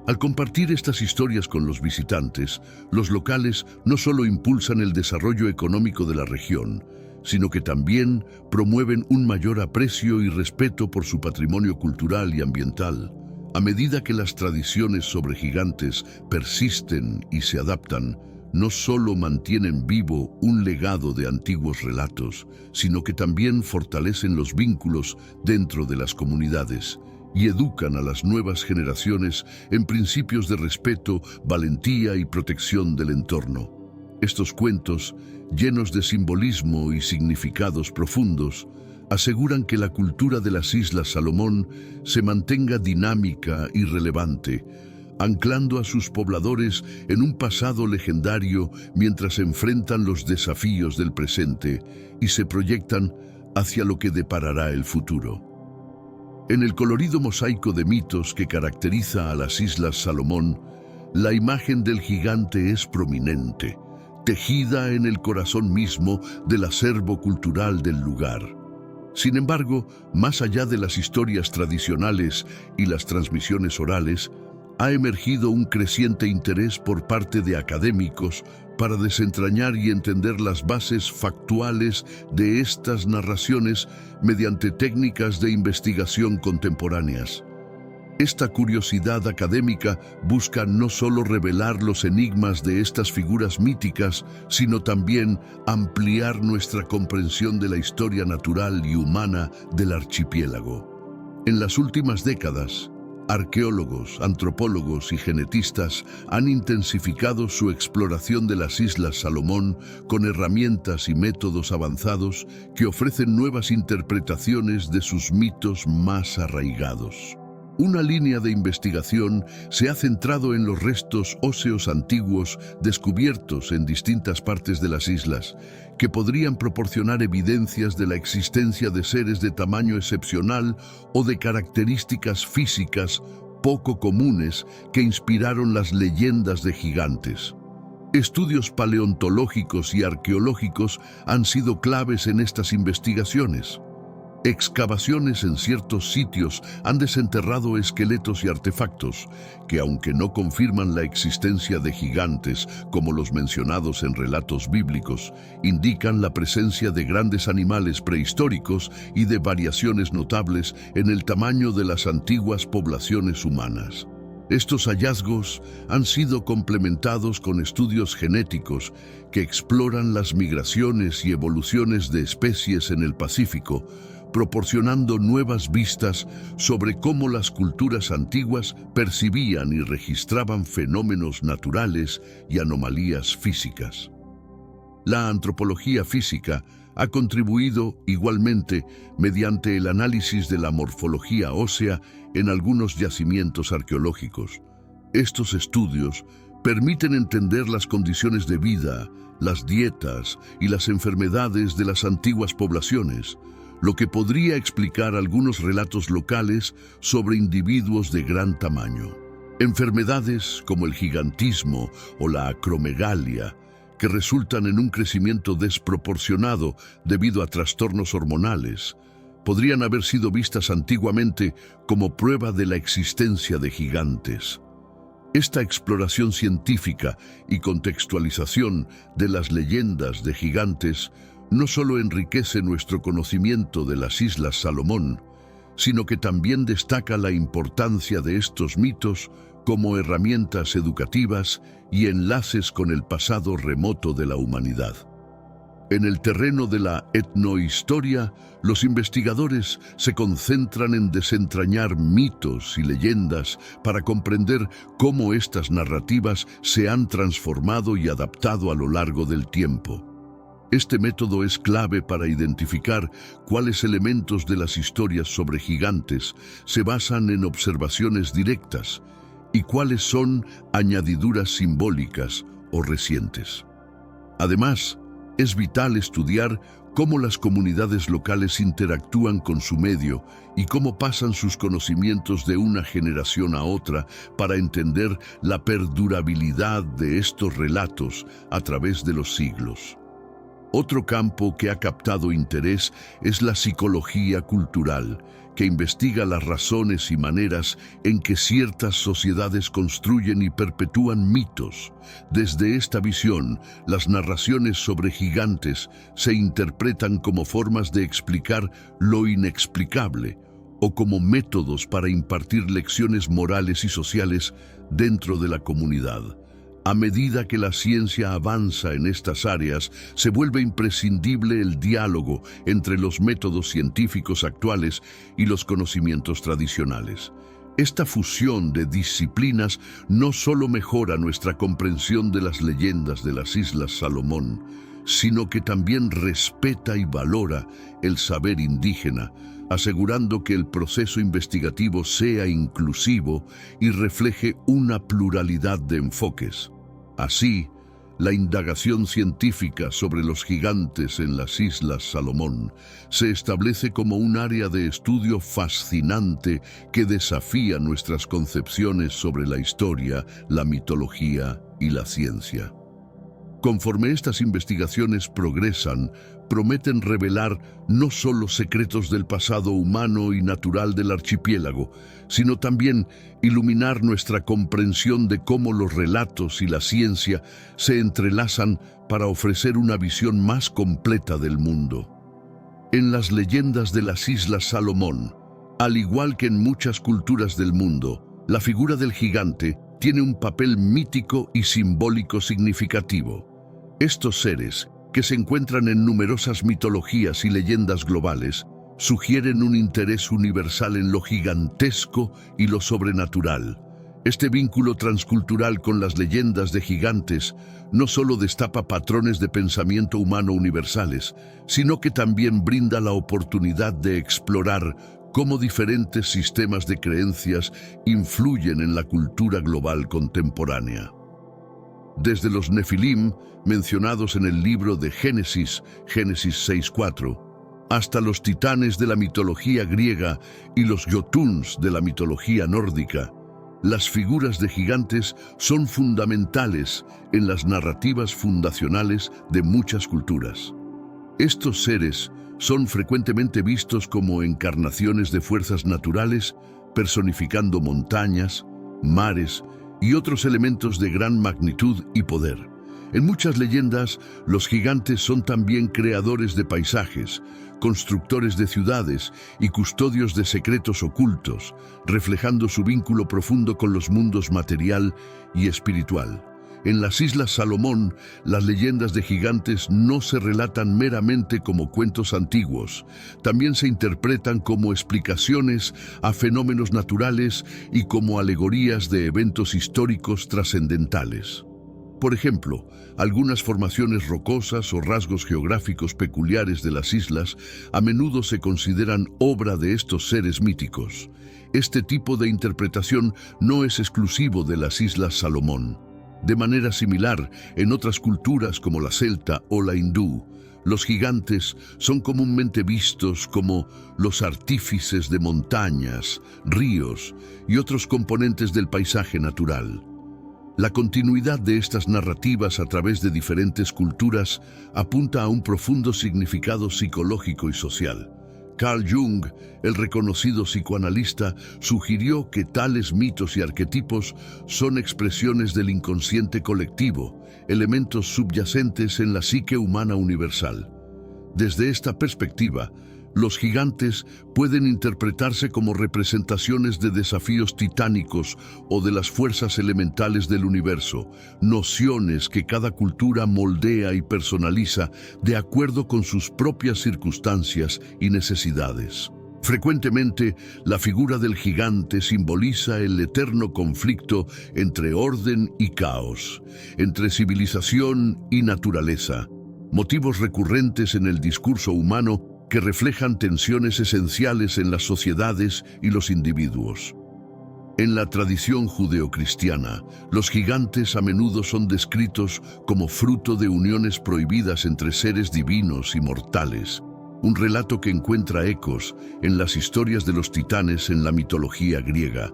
Al compartir estas historias con los visitantes, los locales no solo impulsan el desarrollo económico de la región, sino que también promueven un mayor aprecio y respeto por su patrimonio cultural y ambiental. A medida que las tradiciones sobre gigantes persisten y se adaptan, no solo mantienen vivo un legado de antiguos relatos, sino que también fortalecen los vínculos dentro de las comunidades y educan a las nuevas generaciones en principios de respeto, valentía y protección del entorno. Estos cuentos, llenos de simbolismo y significados profundos, aseguran que la cultura de las Islas Salomón se mantenga dinámica y relevante, anclando a sus pobladores en un pasado legendario mientras enfrentan los desafíos del presente y se proyectan hacia lo que deparará el futuro. En el colorido mosaico de mitos que caracteriza a las Islas Salomón, la imagen del gigante es prominente, tejida en el corazón mismo del acervo cultural del lugar. Sin embargo, más allá de las historias tradicionales y las transmisiones orales, ha emergido un creciente interés por parte de académicos para desentrañar y entender las bases factuales de estas narraciones mediante técnicas de investigación contemporáneas. Esta curiosidad académica busca no solo revelar los enigmas de estas figuras míticas, sino también ampliar nuestra comprensión de la historia natural y humana del archipiélago. En las últimas décadas, arqueólogos, antropólogos y genetistas han intensificado su exploración de las Islas Salomón con herramientas y métodos avanzados que ofrecen nuevas interpretaciones de sus mitos más arraigados. Una línea de investigación se ha centrado en los restos óseos antiguos descubiertos en distintas partes de las islas, que podrían proporcionar evidencias de la existencia de seres de tamaño excepcional o de características físicas poco comunes que inspiraron las leyendas de gigantes. Estudios paleontológicos y arqueológicos han sido claves en estas investigaciones. Excavaciones en ciertos sitios han desenterrado esqueletos y artefactos que, aunque no confirman la existencia de gigantes como los mencionados en relatos bíblicos, indican la presencia de grandes animales prehistóricos y de variaciones notables en el tamaño de las antiguas poblaciones humanas. Estos hallazgos han sido complementados con estudios genéticos que exploran las migraciones y evoluciones de especies en el Pacífico, proporcionando nuevas vistas sobre cómo las culturas antiguas percibían y registraban fenómenos naturales y anomalías físicas. La antropología física ha contribuido igualmente mediante el análisis de la morfología ósea en algunos yacimientos arqueológicos. Estos estudios permiten entender las condiciones de vida, las dietas y las enfermedades de las antiguas poblaciones, lo que podría explicar algunos relatos locales sobre individuos de gran tamaño. Enfermedades como el gigantismo o la acromegalia, que resultan en un crecimiento desproporcionado debido a trastornos hormonales, podrían haber sido vistas antiguamente como prueba de la existencia de gigantes. Esta exploración científica y contextualización de las leyendas de gigantes no solo enriquece nuestro conocimiento de las Islas Salomón, sino que también destaca la importancia de estos mitos como herramientas educativas y enlaces con el pasado remoto de la humanidad. En el terreno de la etnohistoria, los investigadores se concentran en desentrañar mitos y leyendas para comprender cómo estas narrativas se han transformado y adaptado a lo largo del tiempo. Este método es clave para identificar cuáles elementos de las historias sobre gigantes se basan en observaciones directas y cuáles son añadiduras simbólicas o recientes. Además, es vital estudiar cómo las comunidades locales interactúan con su medio y cómo pasan sus conocimientos de una generación a otra para entender la perdurabilidad de estos relatos a través de los siglos. Otro campo que ha captado interés es la psicología cultural, que investiga las razones y maneras en que ciertas sociedades construyen y perpetúan mitos. Desde esta visión, las narraciones sobre gigantes se interpretan como formas de explicar lo inexplicable o como métodos para impartir lecciones morales y sociales dentro de la comunidad. A medida que la ciencia avanza en estas áreas, se vuelve imprescindible el diálogo entre los métodos científicos actuales y los conocimientos tradicionales. Esta fusión de disciplinas no solo mejora nuestra comprensión de las leyendas de las Islas Salomón, sino que también respeta y valora el saber indígena, asegurando que el proceso investigativo sea inclusivo y refleje una pluralidad de enfoques. Así, la indagación científica sobre los gigantes en las Islas Salomón se establece como un área de estudio fascinante que desafía nuestras concepciones sobre la historia, la mitología y la ciencia. Conforme estas investigaciones progresan, prometen revelar no solo secretos del pasado humano y natural del archipiélago, sino también iluminar nuestra comprensión de cómo los relatos y la ciencia se entrelazan para ofrecer una visión más completa del mundo. En las leyendas de las Islas Salomón, al igual que en muchas culturas del mundo, la figura del gigante tiene un papel mítico y simbólico significativo. Estos seres, que se encuentran en numerosas mitologías y leyendas globales, sugieren un interés universal en lo gigantesco y lo sobrenatural. Este vínculo transcultural con las leyendas de gigantes no solo destapa patrones de pensamiento humano universales, sino que también brinda la oportunidad de explorar cómo diferentes sistemas de creencias influyen en la cultura global contemporánea. Desde los Nefilim, mencionados en el libro de Génesis, Génesis 6:4, hasta los titanes de la mitología griega y los Jotuns de la mitología nórdica, las figuras de gigantes son fundamentales en las narrativas fundacionales de muchas culturas. Estos seres son frecuentemente vistos como encarnaciones de fuerzas naturales, personificando montañas, mares y otros elementos de gran magnitud y poder. En muchas leyendas, los gigantes son también creadores de paisajes, constructores de ciudades y custodios de secretos ocultos, reflejando su vínculo profundo con los mundos material y espiritual. En las Islas Salomón, las leyendas de gigantes no se relatan meramente como cuentos antiguos, también se interpretan como explicaciones a fenómenos naturales y como alegorías de eventos históricos trascendentales. Por ejemplo, algunas formaciones rocosas o rasgos geográficos peculiares de las islas a menudo se consideran obra de estos seres míticos. Este tipo de interpretación no es exclusivo de las Islas Salomón. De manera similar, en otras culturas como la celta o la hindú, los gigantes son comúnmente vistos como los artífices de montañas, ríos y otros componentes del paisaje natural. La continuidad de estas narrativas a través de diferentes culturas apunta a un profundo significado psicológico y social. Carl Jung, el reconocido psicoanalista, sugirió que tales mitos y arquetipos son expresiones del inconsciente colectivo, elementos subyacentes en la psique humana universal. Desde esta perspectiva, los gigantes pueden interpretarse como representaciones de desafíos titánicos o de las fuerzas elementales del universo, nociones que cada cultura moldea y personaliza de acuerdo con sus propias circunstancias y necesidades. Frecuentemente, la figura del gigante simboliza el eterno conflicto entre orden y caos, entre civilización y naturaleza, motivos recurrentes en el discurso humano que reflejan tensiones esenciales en las sociedades y los individuos. En la tradición judeocristiana, los gigantes a menudo son descritos como fruto de uniones prohibidas entre seres divinos y mortales, un relato que encuentra ecos en las historias de los titanes en la mitología griega,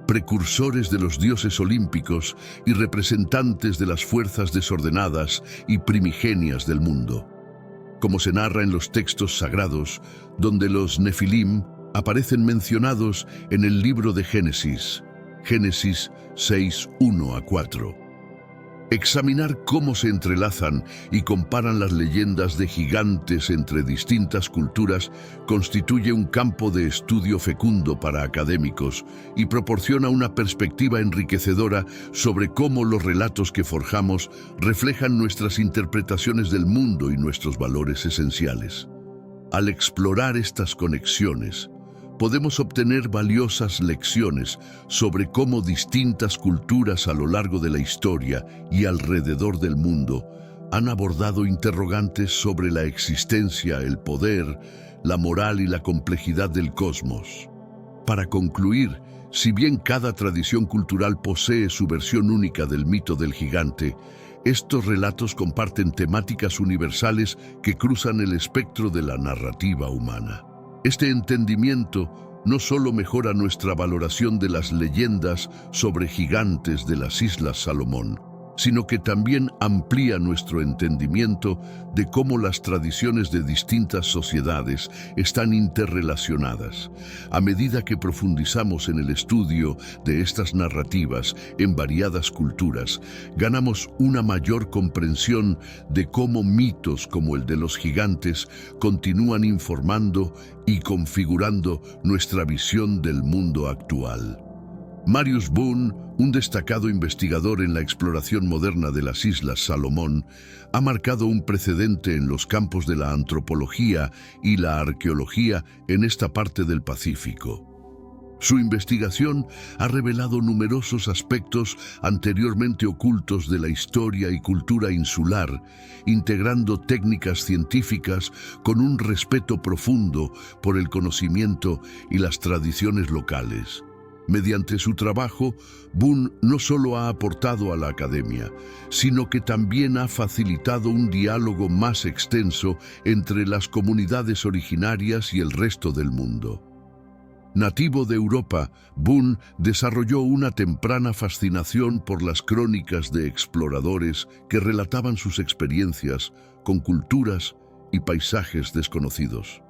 precursores de los dioses olímpicos y representantes de las fuerzas desordenadas y primigenias del mundo. Como se narra en los textos sagrados, donde los Nefilim aparecen mencionados en el libro de Génesis, Génesis 6, 1-4. Examinar cómo se entrelazan y comparan las leyendas de gigantes entre distintas culturas constituye un campo de estudio fecundo para académicos y proporciona una perspectiva enriquecedora sobre cómo los relatos que forjamos reflejan nuestras interpretaciones del mundo y nuestros valores esenciales. Al explorar estas conexiones, podemos obtener valiosas lecciones sobre cómo distintas culturas a lo largo de la historia y alrededor del mundo han abordado interrogantes sobre la existencia, el poder, la moral y la complejidad del cosmos. Para concluir, si bien cada tradición cultural posee su versión única del mito del gigante, estos relatos comparten temáticas universales que cruzan el espectro de la narrativa humana. Este entendimiento no solo mejora nuestra valoración de las leyendas sobre gigantes de las Islas Salomón, sino que también amplía nuestro entendimiento de cómo las tradiciones de distintas sociedades están interrelacionadas. A medida que profundizamos en el estudio de estas narrativas en variadas culturas, ganamos una mayor comprensión de cómo mitos como el de los gigantes continúan informando y configurando nuestra visión del mundo actual. Marius Boone, un destacado investigador en la exploración moderna de las Islas Salomón, ha marcado un precedente en los campos de la antropología y la arqueología en esta parte del Pacífico. Su investigación ha revelado numerosos aspectos anteriormente ocultos de la historia y cultura insular, integrando técnicas científicas con un respeto profundo por el conocimiento y las tradiciones locales. Mediante su trabajo, Boone no solo ha aportado a la academia, sino que también ha facilitado un diálogo más extenso entre las comunidades originarias y el resto del mundo. Nativo de Europa, Boone desarrolló una temprana fascinación por las crónicas de exploradores que relataban sus experiencias con culturas y paisajes desconocidos.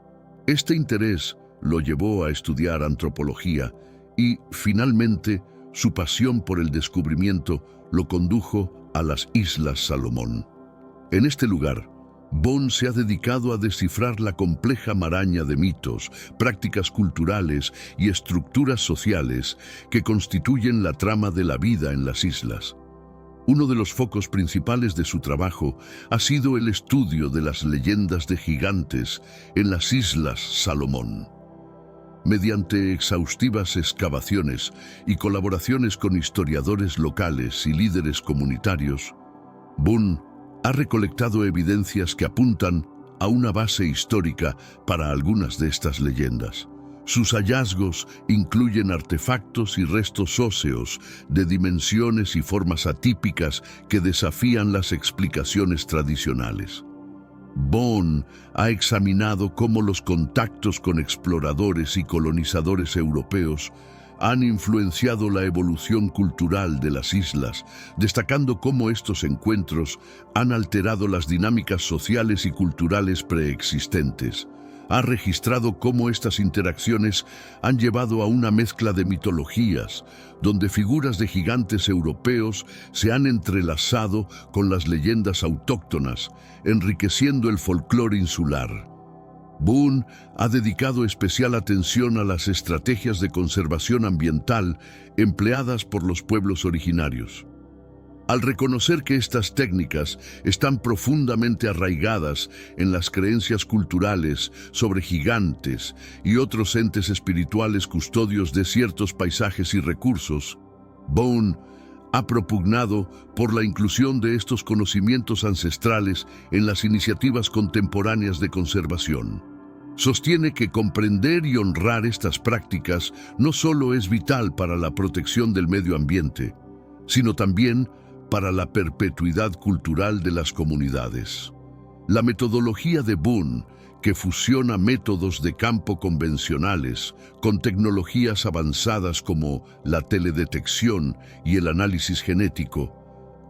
Este interés lo llevó a estudiar antropología y, finalmente, su pasión por el descubrimiento lo condujo a las Islas Salomón. En este lugar, Boone se ha dedicado a descifrar la compleja maraña de mitos, prácticas culturales y estructuras sociales que constituyen la trama de la vida en las islas. Uno de los focos principales de su trabajo ha sido el estudio de las leyendas de gigantes en las Islas Salomón. Mediante exhaustivas excavaciones y colaboraciones con historiadores locales y líderes comunitarios, Boone ha recolectado evidencias que apuntan a una base histórica para algunas de estas leyendas. Sus hallazgos incluyen artefactos y restos óseos de dimensiones y formas atípicas que desafían las explicaciones tradicionales. Boone ha examinado cómo los contactos con exploradores y colonizadores europeos han influenciado la evolución cultural de las islas, destacando cómo estos encuentros han alterado las dinámicas sociales y culturales preexistentes. Ha registrado cómo estas interacciones han llevado a una mezcla de mitologías, donde figuras de gigantes europeos se han entrelazado con las leyendas autóctonas, enriqueciendo el folclore insular. Boone ha dedicado especial atención a las estrategias de conservación ambiental empleadas por los pueblos originarios. Al reconocer que estas técnicas están profundamente arraigadas en las creencias culturales sobre gigantes y otros entes espirituales custodios de ciertos paisajes y recursos, Boone ha propugnado por la inclusión de estos conocimientos ancestrales en las iniciativas contemporáneas de conservación. Sostiene que comprender y honrar estas prácticas no solo es vital para la protección del medio ambiente, sino también para la perpetuidad cultural de las comunidades. La metodología de Boone, que fusiona métodos de campo convencionales con tecnologías avanzadas como la teledetección y el análisis genético,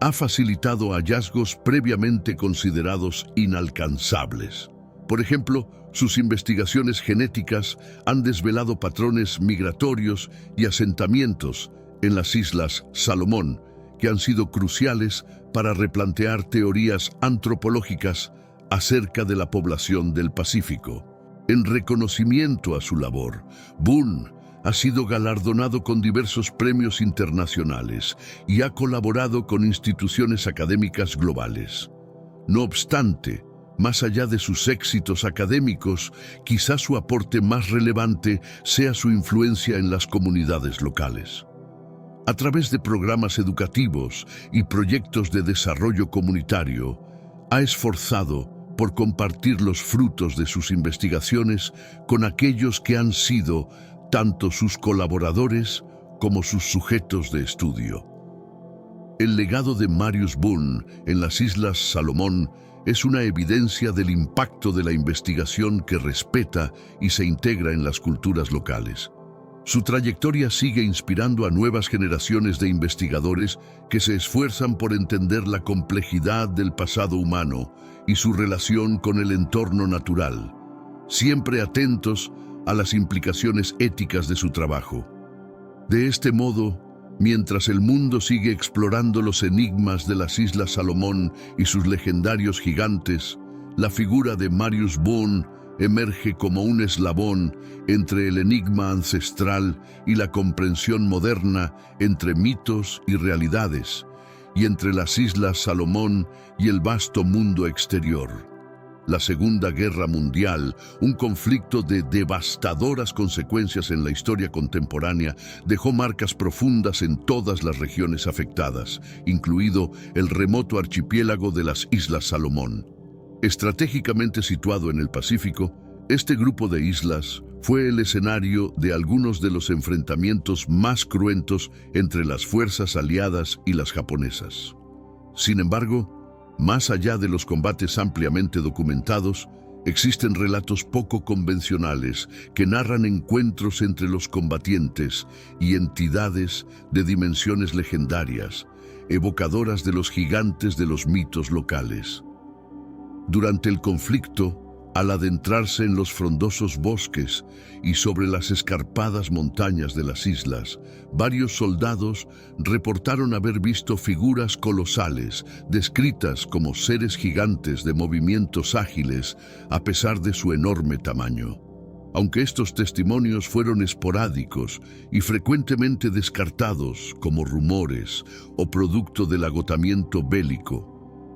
ha facilitado hallazgos previamente considerados inalcanzables. Por ejemplo, sus investigaciones genéticas han desvelado patrones migratorios y asentamientos en las Islas Salomón, que han sido cruciales para replantear teorías antropológicas acerca de la población del Pacífico. En reconocimiento a su labor, Boone ha sido galardonado con diversos premios internacionales y ha colaborado con instituciones académicas globales. No obstante, más allá de sus éxitos académicos, quizá su aporte más relevante sea su influencia en las comunidades locales. A través de programas educativos y proyectos de desarrollo comunitario, ha esforzado por compartir los frutos de sus investigaciones con aquellos que han sido tanto sus colaboradores como sus sujetos de estudio. El legado de Marius Boone en las Islas Salomón es una evidencia del impacto de la investigación que respeta y se integra en las culturas locales. Su trayectoria sigue inspirando a nuevas generaciones de investigadores que se esfuerzan por entender la complejidad del pasado humano y su relación con el entorno natural, siempre atentos a las implicaciones éticas de su trabajo. De este modo, mientras el mundo sigue explorando los enigmas de las Islas Salomón y sus legendarios gigantes, la figura de Marius Boone emerge como un eslabón entre el enigma ancestral y la comprensión moderna entre mitos y realidades, y entre las Islas Salomón y el vasto mundo exterior. La Segunda Guerra Mundial, un conflicto de devastadoras consecuencias en la historia contemporánea, dejó marcas profundas en todas las regiones afectadas, incluido el remoto archipiélago de las Islas Salomón. Estratégicamente situado en el Pacífico, este grupo de islas fue el escenario de algunos de los enfrentamientos más cruentos entre las fuerzas aliadas y las japonesas. Sin embargo, más allá de los combates ampliamente documentados, existen relatos poco convencionales que narran encuentros entre los combatientes y entidades de dimensiones legendarias, evocadoras de los gigantes de los mitos locales. Durante el conflicto, al adentrarse en los frondosos bosques y sobre las escarpadas montañas de las islas, varios soldados reportaron haber visto figuras colosales, descritas como seres gigantes de movimientos ágiles a pesar de su enorme tamaño. Aunque estos testimonios fueron esporádicos y frecuentemente descartados como rumores o producto del agotamiento bélico,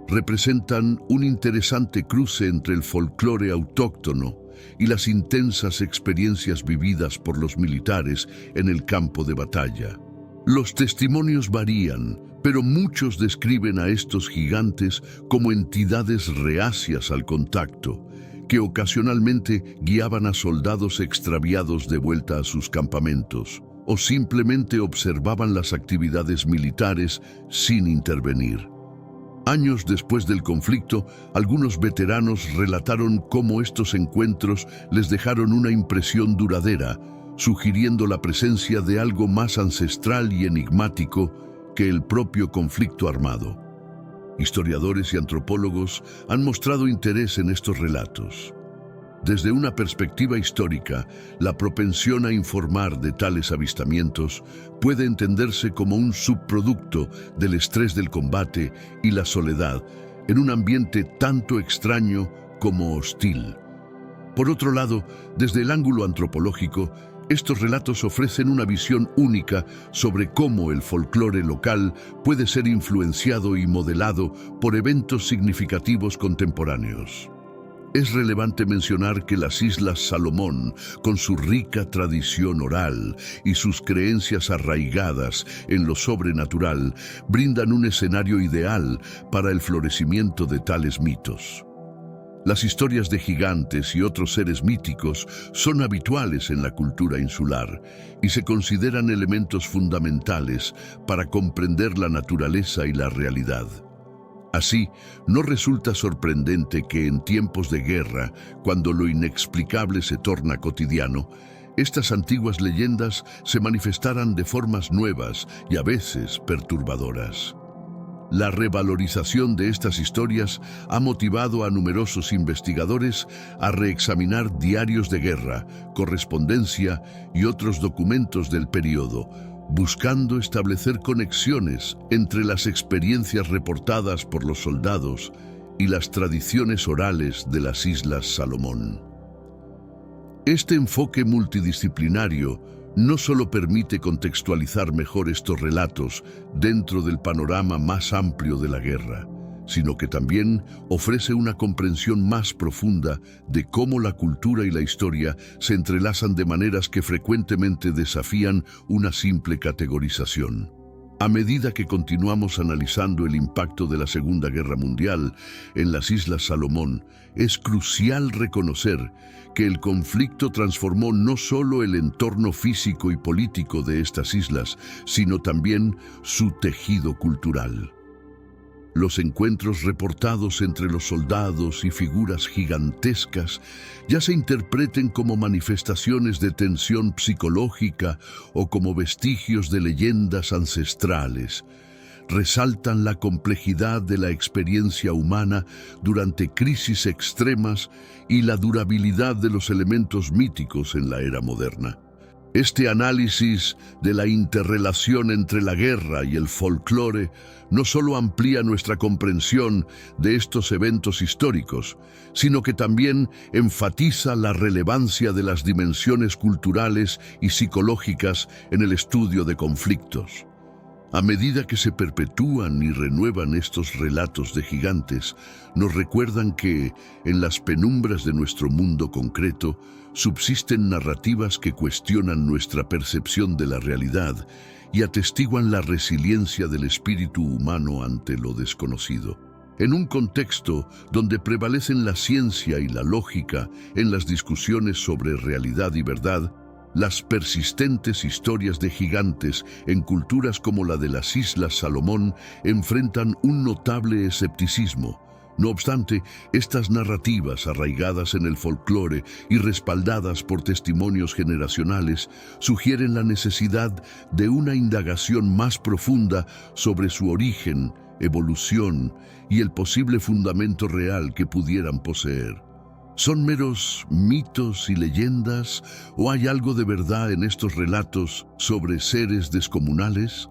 representan un interesante cruce entre el folclore autóctono y las intensas experiencias vividas por los militares en el campo de batalla. Los testimonios varían, pero muchos describen a estos gigantes como entidades reacias al contacto, que ocasionalmente guiaban a soldados extraviados de vuelta a sus campamentos, o simplemente observaban las actividades militares sin intervenir. Años después del conflicto, algunos veteranos relataron cómo estos encuentros les dejaron una impresión duradera, sugiriendo la presencia de algo más ancestral y enigmático que el propio conflicto armado. Historiadores y antropólogos han mostrado interés en estos relatos. Desde una perspectiva histórica, la propensión a informar de tales avistamientos puede entenderse como un subproducto del estrés del combate y la soledad en un ambiente tanto extraño como hostil. Por otro lado, desde el ángulo antropológico, estos relatos ofrecen una visión única sobre cómo el folclore local puede ser influenciado y modelado por eventos significativos contemporáneos. Es relevante mencionar que las Islas Salomón, con su rica tradición oral y sus creencias arraigadas en lo sobrenatural, brindan un escenario ideal para el florecimiento de tales mitos. Las historias de gigantes y otros seres míticos son habituales en la cultura insular y se consideran elementos fundamentales para comprender la naturaleza y la realidad. Así, no resulta sorprendente que en tiempos de guerra, cuando lo inexplicable se torna cotidiano, estas antiguas leyendas se manifestaran de formas nuevas y a veces perturbadoras. La revalorización de estas historias ha motivado a numerosos investigadores a reexaminar diarios de guerra, correspondencia y otros documentos del periodo, buscando establecer conexiones entre las experiencias reportadas por los soldados y las tradiciones orales de las Islas Salomón. Este enfoque multidisciplinario no solo permite contextualizar mejor estos relatos dentro del panorama más amplio de la guerra, sino que también ofrece una comprensión más profunda de cómo la cultura y la historia se entrelazan de maneras que frecuentemente desafían una simple categorización. A medida que continuamos analizando el impacto de la Segunda Guerra Mundial en las Islas Salomón, es crucial reconocer que el conflicto transformó no solo el entorno físico y político de estas islas, sino también su tejido cultural. Los encuentros reportados entre los soldados y figuras gigantescas, ya se interpreten como manifestaciones de tensión psicológica o como vestigios de leyendas ancestrales, resaltan la complejidad de la experiencia humana durante crisis extremas y la durabilidad de los elementos míticos en la era moderna. Este análisis de la interrelación entre la guerra y el folclore no solo amplía nuestra comprensión de estos eventos históricos, sino que también enfatiza la relevancia de las dimensiones culturales y psicológicas en el estudio de conflictos. A medida que se perpetúan y renuevan estos relatos de gigantes, nos recuerdan que, en las penumbras de nuestro mundo concreto, subsisten narrativas que cuestionan nuestra percepción de la realidad y atestiguan la resiliencia del espíritu humano ante lo desconocido. En un contexto donde prevalecen la ciencia y la lógica en las discusiones sobre realidad y verdad, las persistentes historias de gigantes en culturas como la de las Islas Salomón enfrentan un notable escepticismo. No obstante, estas narrativas arraigadas en el folclore y respaldadas por testimonios generacionales sugieren la necesidad de una indagación más profunda sobre su origen, evolución y el posible fundamento real que pudieran poseer. ¿Son meros mitos y leyendas o hay algo de verdad en estos relatos sobre seres descomunales?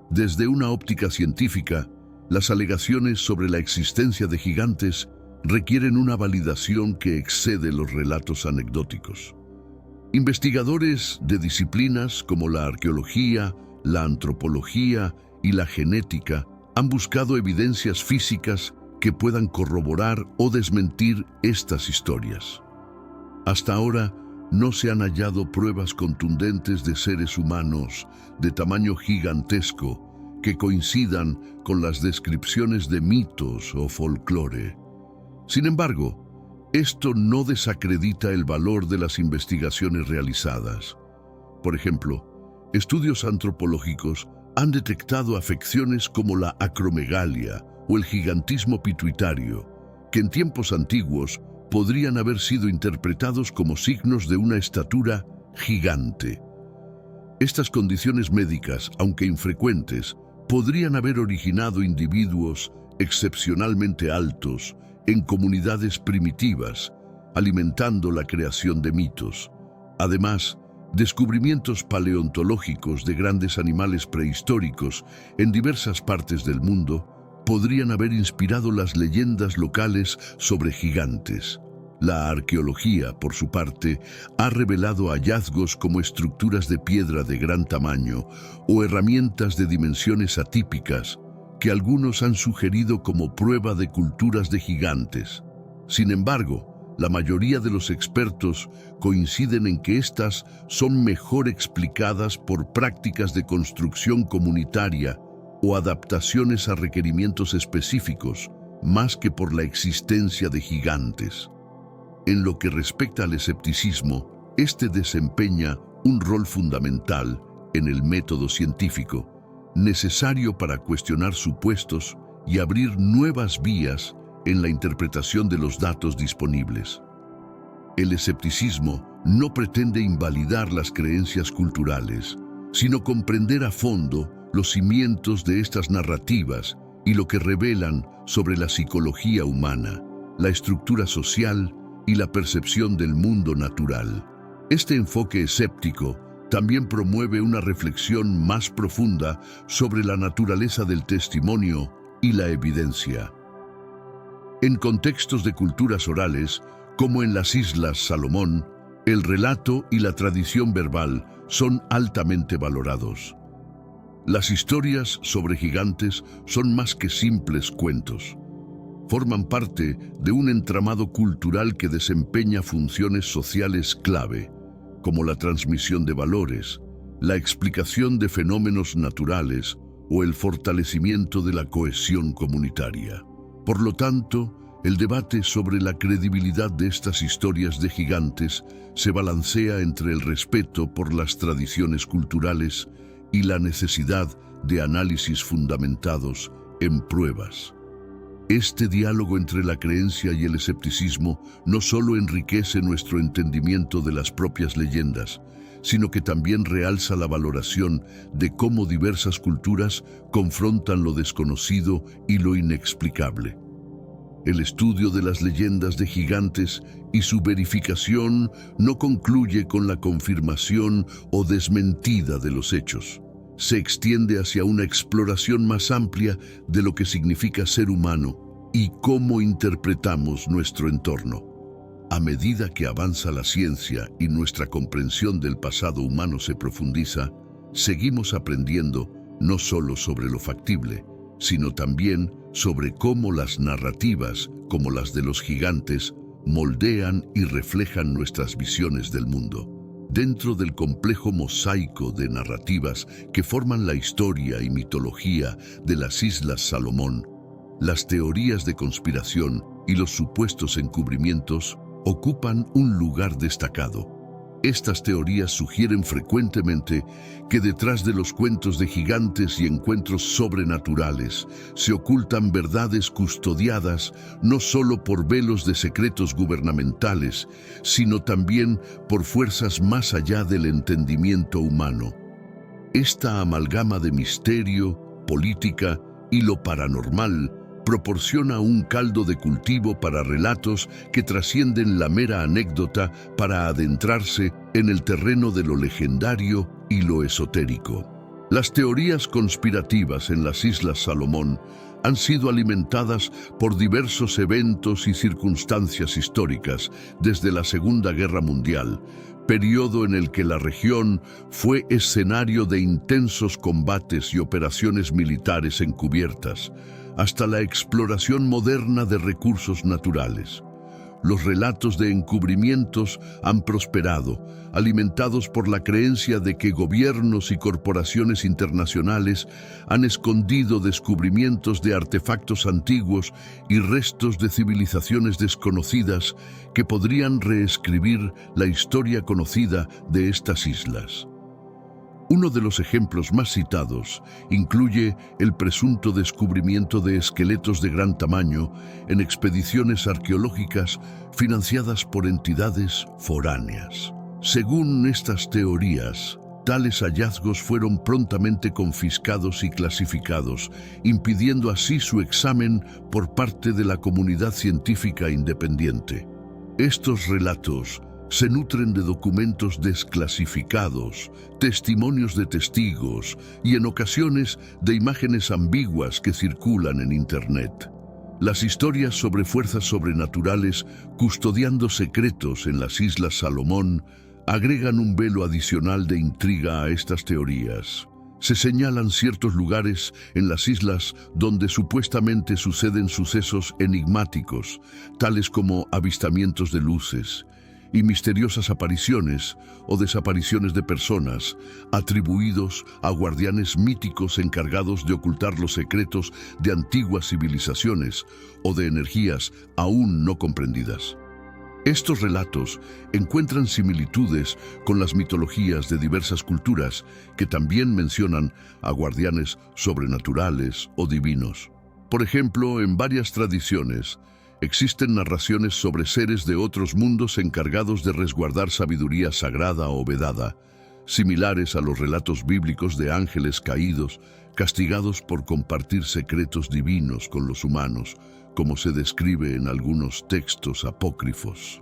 Desde una óptica científica, las alegaciones sobre la existencia de gigantes requieren una validación que excede los relatos anecdóticos. Investigadores de disciplinas como la arqueología, la antropología y la genética han buscado evidencias físicas que puedan corroborar o desmentir estas historias. Hasta ahora, no se han hallado pruebas contundentes de seres humanos de tamaño gigantesco que coincidan con las descripciones de mitos o folclore. Sin embargo, esto no desacredita el valor de las investigaciones realizadas. Por ejemplo, estudios antropológicos han detectado afecciones como la acromegalia o el gigantismo pituitario, que en tiempos antiguos podrían haber sido interpretados como signos de una estatura gigante. Estas condiciones médicas, aunque infrecuentes, podrían haber originado individuos excepcionalmente altos en comunidades primitivas, alimentando la creación de mitos. Además, descubrimientos paleontológicos de grandes animales prehistóricos en diversas partes del mundo podrían haber inspirado las leyendas locales sobre gigantes. La arqueología, por su parte, ha revelado hallazgos como estructuras de piedra de gran tamaño o herramientas de dimensiones atípicas que algunos han sugerido como prueba de culturas de gigantes. Sin embargo, la mayoría de los expertos coinciden en que estas son mejor explicadas por prácticas de construcción comunitaria o adaptaciones a requerimientos específicos, más que por la existencia de gigantes. En lo que respecta al escepticismo, este desempeña un rol fundamental en el método científico, necesario para cuestionar supuestos y abrir nuevas vías en la interpretación de los datos disponibles. El escepticismo no pretende invalidar las creencias culturales, sino comprender a fondo los cimientos de estas narrativas y lo que revelan sobre la psicología humana, la estructura social y la percepción del mundo natural. Este enfoque escéptico también promueve una reflexión más profunda sobre la naturaleza del testimonio y la evidencia. En contextos de culturas orales, como en las Islas Salomón, el relato y la tradición verbal son altamente valorados. Las historias sobre gigantes son más que simples cuentos. Forman parte de un entramado cultural que desempeña funciones sociales clave, como la transmisión de valores, la explicación de fenómenos naturales o el fortalecimiento de la cohesión comunitaria. Por lo tanto, el debate sobre la credibilidad de estas historias de gigantes se balancea entre el respeto por las tradiciones culturales y la necesidad de análisis fundamentados en pruebas. Este diálogo entre la creencia y el escepticismo no solo enriquece nuestro entendimiento de las propias leyendas, sino que también realza la valoración de cómo diversas culturas confrontan lo desconocido y lo inexplicable. El estudio de las leyendas de gigantes y su verificación no concluye con la confirmación o desmentida de los hechos. Se extiende hacia una exploración más amplia de lo que significa ser humano y cómo interpretamos nuestro entorno. A medida que avanza la ciencia y nuestra comprensión del pasado humano se profundiza, seguimos aprendiendo no solo sobre lo factible, sino también sobre cómo las narrativas, como las de los gigantes, moldean y reflejan nuestras visiones del mundo. Dentro del complejo mosaico de narrativas que forman la historia y mitología de las Islas Salomón, las teorías de conspiración y los supuestos encubrimientos ocupan un lugar destacado. Estas teorías sugieren frecuentemente que detrás de los cuentos de gigantes y encuentros sobrenaturales se ocultan verdades custodiadas no solo por velos de secretos gubernamentales, sino también por fuerzas más allá del entendimiento humano. Esta amalgama de misterio, política y lo paranormal proporciona un caldo de cultivo para relatos que trascienden la mera anécdota para adentrarse en el terreno de lo legendario y lo esotérico. Las teorías conspirativas en las Islas Salomón han sido alimentadas por diversos eventos y circunstancias históricas desde la Segunda Guerra Mundial, periodo en el que la región fue escenario de intensos combates y operaciones militares encubiertas, hasta la exploración moderna de recursos naturales. Los relatos de encubrimientos han prosperado, alimentados por la creencia de que gobiernos y corporaciones internacionales han escondido descubrimientos de artefactos antiguos y restos de civilizaciones desconocidas que podrían reescribir la historia conocida de estas islas. Uno de los ejemplos más citados incluye el presunto descubrimiento de esqueletos de gran tamaño en expediciones arqueológicas financiadas por entidades foráneas. Según estas teorías, tales hallazgos fueron prontamente confiscados y clasificados, impidiendo así su examen por parte de la comunidad científica independiente. Estos relatos se nutren de documentos desclasificados, testimonios de testigos y en ocasiones de imágenes ambiguas que circulan en Internet. Las historias sobre fuerzas sobrenaturales custodiando secretos en las Islas Salomón agregan un velo adicional de intriga a estas teorías. Se señalan ciertos lugares en las islas donde supuestamente suceden sucesos enigmáticos, tales como avistamientos de luces y misteriosas apariciones o desapariciones de personas, atribuidos a guardianes míticos encargados de ocultar los secretos de antiguas civilizaciones o de energías aún no comprendidas. Estos relatos encuentran similitudes con las mitologías de diversas culturas que también mencionan a guardianes sobrenaturales o divinos. Por ejemplo, en varias tradiciones, existen narraciones sobre seres de otros mundos encargados de resguardar sabiduría sagrada o vedada, similares a los relatos bíblicos de ángeles caídos, castigados por compartir secretos divinos con los humanos, como se describe en algunos textos apócrifos.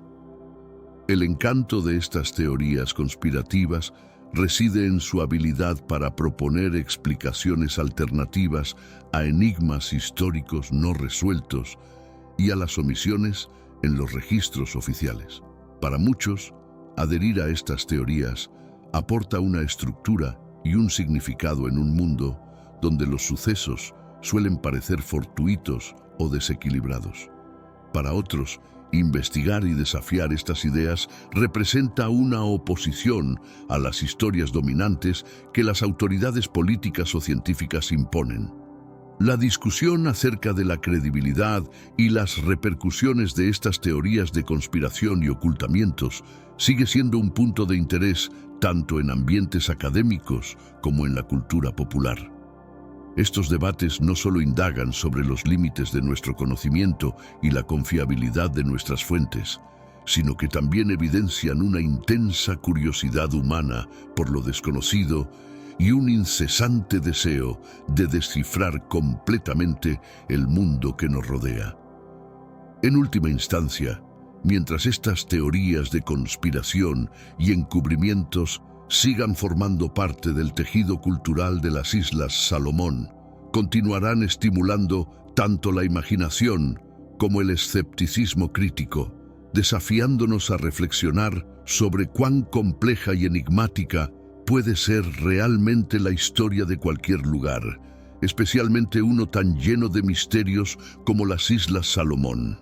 El encanto de estas teorías conspirativas reside en su habilidad para proponer explicaciones alternativas a enigmas históricos no resueltos y a las omisiones en los registros oficiales. Para muchos, adherir a estas teorías aporta una estructura y un significado en un mundo donde los sucesos suelen parecer fortuitos o desequilibrados. Para otros, investigar y desafiar estas ideas representa una oposición a las historias dominantes que las autoridades políticas o científicas imponen. La discusión acerca de la credibilidad y las repercusiones de estas teorías de conspiración y ocultamientos sigue siendo un punto de interés tanto en ambientes académicos como en la cultura popular. Estos debates no solo indagan sobre los límites de nuestro conocimiento y la confiabilidad de nuestras fuentes, sino que también evidencian una intensa curiosidad humana por lo desconocido y un incesante deseo de descifrar completamente el mundo que nos rodea. En última instancia, mientras estas teorías de conspiración y encubrimientos sigan formando parte del tejido cultural de las Islas Salomón, continuarán estimulando tanto la imaginación como el escepticismo crítico, desafiándonos a reflexionar sobre cuán compleja y enigmática puede ser realmente la historia de cualquier lugar, especialmente uno tan lleno de misterios como las Islas Salomón.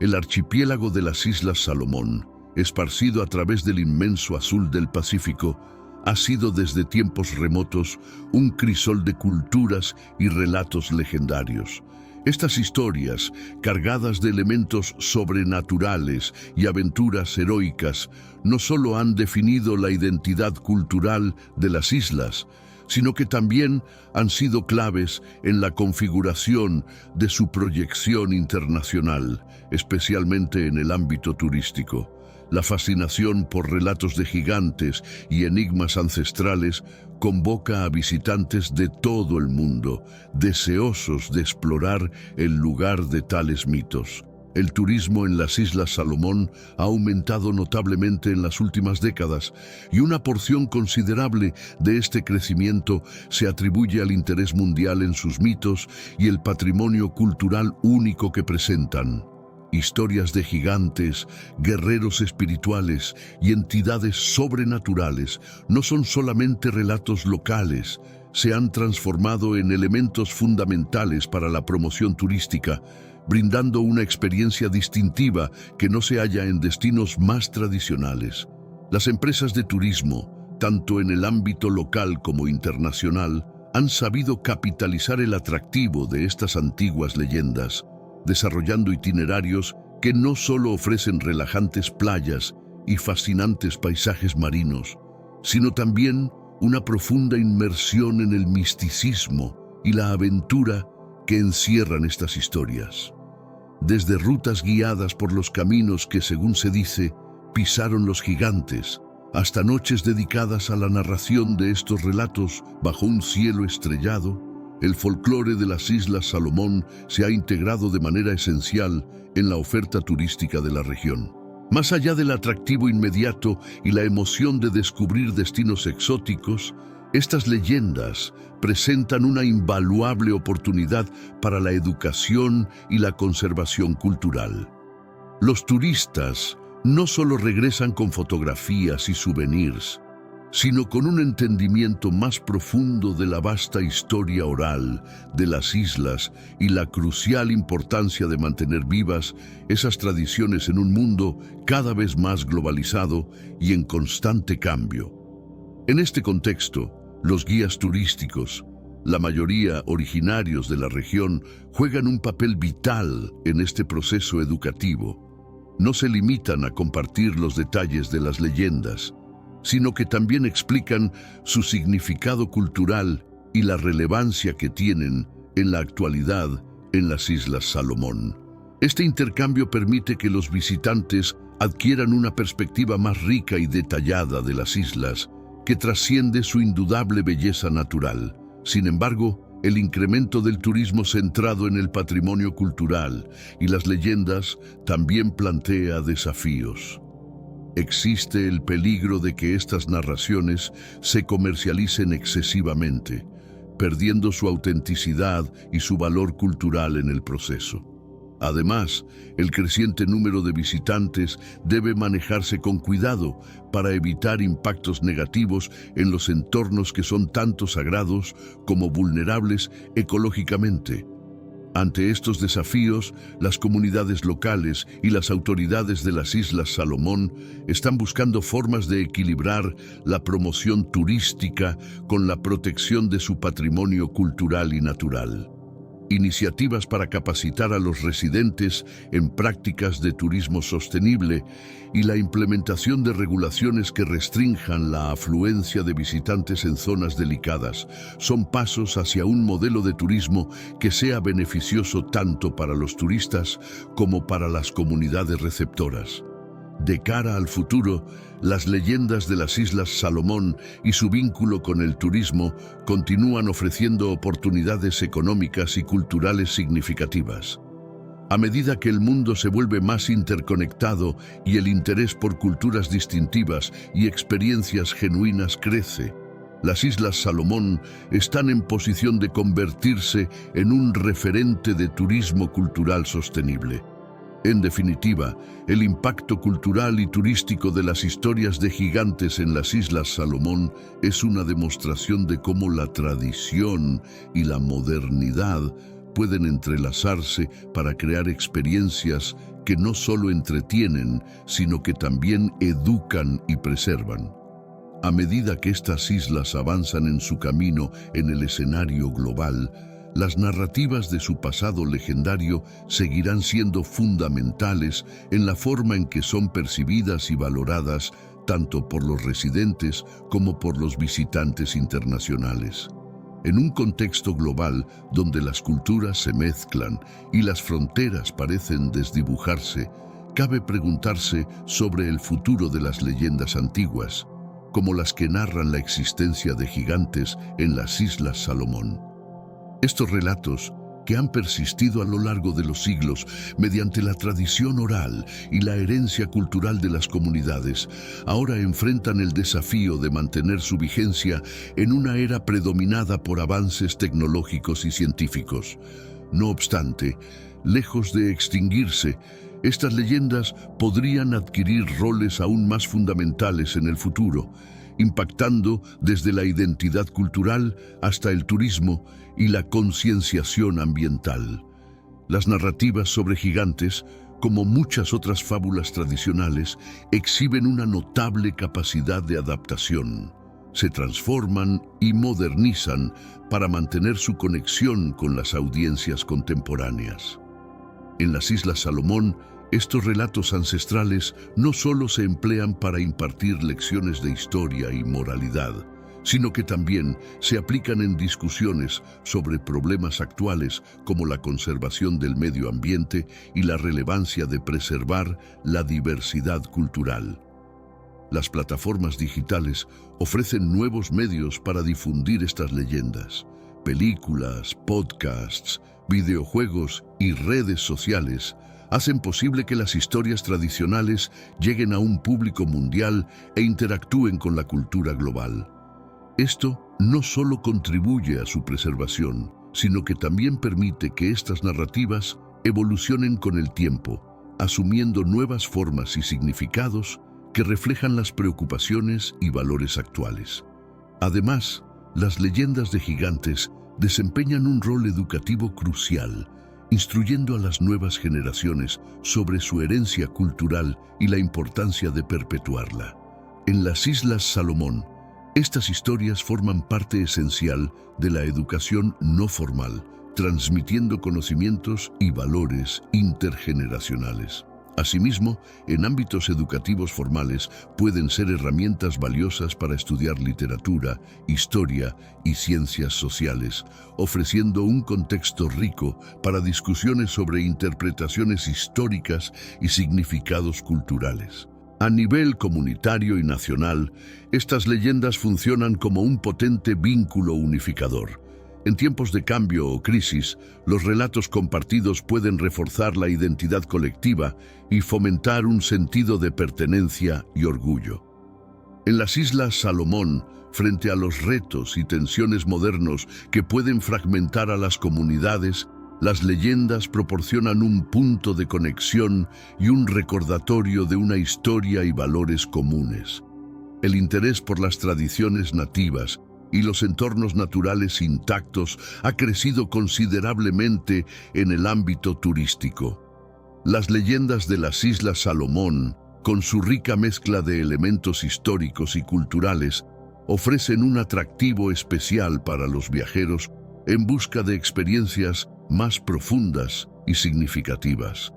El archipiélago de las Islas Salomón, esparcido a través del inmenso azul del Pacífico, ha sido desde tiempos remotos un crisol de culturas y relatos legendarios. Estas historias, cargadas de elementos sobrenaturales y aventuras heroicas, no solo han definido la identidad cultural de las islas, sino que también han sido claves en la configuración de su proyección internacional, especialmente en el ámbito turístico. La fascinación por relatos de gigantes y enigmas ancestrales convoca a visitantes de todo el mundo, deseosos de explorar el lugar de tales mitos. El turismo en las Islas Salomón ha aumentado notablemente en las últimas décadas y una porción considerable de este crecimiento se atribuye al interés mundial en sus mitos y el patrimonio cultural único que presentan. Historias de gigantes, guerreros espirituales y entidades sobrenaturales no son solamente relatos locales, se han transformado en elementos fundamentales para la promoción turística, brindando una experiencia distintiva que no se halla en destinos más tradicionales. Las empresas de turismo, tanto en el ámbito local como internacional, han sabido capitalizar el atractivo de estas antiguas leyendas, desarrollando itinerarios que no solo ofrecen relajantes playas y fascinantes paisajes marinos, sino también una profunda inmersión en el misticismo y la aventura que encierran estas historias. Desde rutas guiadas por los caminos que, según se dice, pisaron los gigantes, hasta noches dedicadas a la narración de estos relatos bajo un cielo estrellado, el folclore de las Islas Salomón se ha integrado de manera esencial en la oferta turística de la región. Más allá del atractivo inmediato y la emoción de descubrir destinos exóticos, estas leyendas presentan una invaluable oportunidad para la educación y la conservación cultural. Los turistas no solo regresan con fotografías y souvenirs, sino con un entendimiento más profundo de la vasta historia oral de las islas y la crucial importancia de mantener vivas esas tradiciones en un mundo cada vez más globalizado y en constante cambio. En este contexto, los guías turísticos, la mayoría originarios de la región, juegan un papel vital en este proceso educativo. No se limitan a compartir los detalles de las leyendas, sino que también explican su significado cultural y la relevancia que tienen en la actualidad en las Islas Salomón. Este intercambio permite que los visitantes adquieran una perspectiva más rica y detallada de las islas, que trasciende su indudable belleza natural. Sin embargo, el incremento del turismo centrado en el patrimonio cultural y las leyendas también plantea desafíos. Existe el peligro de que estas narraciones se comercialicen excesivamente, perdiendo su autenticidad y su valor cultural en el proceso. Además, el creciente número de visitantes debe manejarse con cuidado para evitar impactos negativos en los entornos que son tanto sagrados como vulnerables ecológicamente. Ante estos desafíos, las comunidades locales y las autoridades de las Islas Salomón están buscando formas de equilibrar la promoción turística con la protección de su patrimonio cultural y natural. Iniciativas para capacitar a los residentes en prácticas de turismo sostenible y la implementación de regulaciones que restrinjan la afluencia de visitantes en zonas delicadas son pasos hacia un modelo de turismo que sea beneficioso tanto para los turistas como para las comunidades receptoras. De cara al futuro, las leyendas de las Islas Salomón y su vínculo con el turismo continúan ofreciendo oportunidades económicas y culturales significativas. A medida que el mundo se vuelve más interconectado y el interés por culturas distintivas y experiencias genuinas crece, las Islas Salomón están en posición de convertirse en un referente de turismo cultural sostenible. En definitiva, el impacto cultural y turístico de las historias de gigantes en las Islas Salomón es una demostración de cómo la tradición y la modernidad pueden entrelazarse para crear experiencias que no solo entretienen, sino que también educan y preservan. A medida que estas islas avanzan en su camino en el escenario global, las narrativas de su pasado legendario seguirán siendo fundamentales en la forma en que son percibidas y valoradas tanto por los residentes como por los visitantes internacionales. En un contexto global donde las culturas se mezclan y las fronteras parecen desdibujarse, cabe preguntarse sobre el futuro de las leyendas antiguas, como las que narran la existencia de gigantes en las Islas Salomón. Estos relatos, que han persistido a lo largo de los siglos mediante la tradición oral y la herencia cultural de las comunidades, ahora enfrentan el desafío de mantener su vigencia en una era predominada por avances tecnológicos y científicos. No obstante, lejos de extinguirse, estas leyendas podrían adquirir roles aún más fundamentales en el futuro, impactando desde la identidad cultural hasta el turismo y la concienciación ambiental. Las narrativas sobre gigantes, como muchas otras fábulas tradicionales, exhiben una notable capacidad de adaptación. Se transforman y modernizan para mantener su conexión con las audiencias contemporáneas. En las Islas Salomón, estos relatos ancestrales no solo se emplean para impartir lecciones de historia y moralidad, sino que también se aplican en discusiones sobre problemas actuales como la conservación del medio ambiente y la relevancia de preservar la diversidad cultural. Las plataformas digitales ofrecen nuevos medios para difundir estas leyendas. Películas, podcasts, videojuegos y redes sociales hacen posible que las historias tradicionales lleguen a un público mundial e interactúen con la cultura global. Esto no solo contribuye a su preservación, sino que también permite que estas narrativas evolucionen con el tiempo, asumiendo nuevas formas y significados que reflejan las preocupaciones y valores actuales. Además, las leyendas de gigantes desempeñan un rol educativo crucial, instruyendo a las nuevas generaciones sobre su herencia cultural y la importancia de perpetuarla. En las Islas Salomón, estas historias forman parte esencial de la educación no formal, transmitiendo conocimientos y valores intergeneracionales. Asimismo, en ámbitos educativos formales pueden ser herramientas valiosas para estudiar literatura, historia y ciencias sociales, ofreciendo un contexto rico para discusiones sobre interpretaciones históricas y significados culturales. A nivel comunitario y nacional, estas leyendas funcionan como un potente vínculo unificador. En tiempos de cambio o crisis, los relatos compartidos pueden reforzar la identidad colectiva y fomentar un sentido de pertenencia y orgullo. En las Islas Salomón, frente a los retos y tensiones modernos que pueden fragmentar a las comunidades, las leyendas proporcionan un punto de conexión y un recordatorio de una historia y valores comunes. El interés por las tradiciones nativas y los entornos naturales intactos ha crecido considerablemente en el ámbito turístico. Las leyendas de las Islas Salomón, con su rica mezcla de elementos históricos y culturales, ofrecen un atractivo especial para los viajeros en busca de experiencias más profundas y significativas.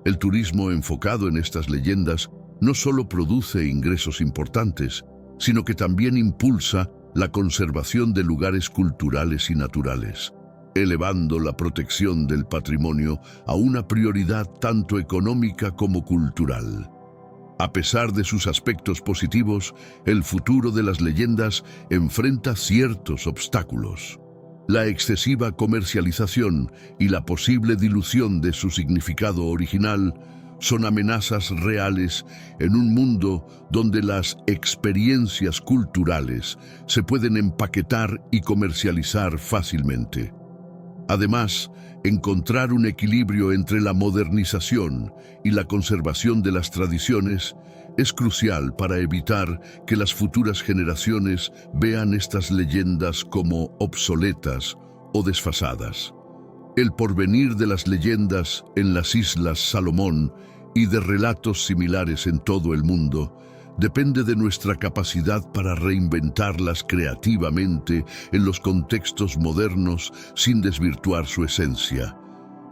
El turismo enfocado en estas leyendas no solo produce ingresos importantes, sino que también impulsa la conservación de lugares culturales y naturales, elevando la protección del patrimonio a una prioridad tanto económica como cultural. A pesar de sus aspectos positivos, el futuro de las leyendas enfrenta ciertos obstáculos. La excesiva comercialización y la posible dilución de su significado original son amenazas reales en un mundo donde las experiencias culturales se pueden empaquetar y comercializar fácilmente. Además, encontrar un equilibrio entre la modernización y la conservación de las tradiciones es crucial para evitar que las futuras generaciones vean estas leyendas como obsoletas o desfasadas. El porvenir de las leyendas en las Islas Salomón y de relatos similares en todo el mundo depende de nuestra capacidad para reinventarlas creativamente en los contextos modernos sin desvirtuar su esencia.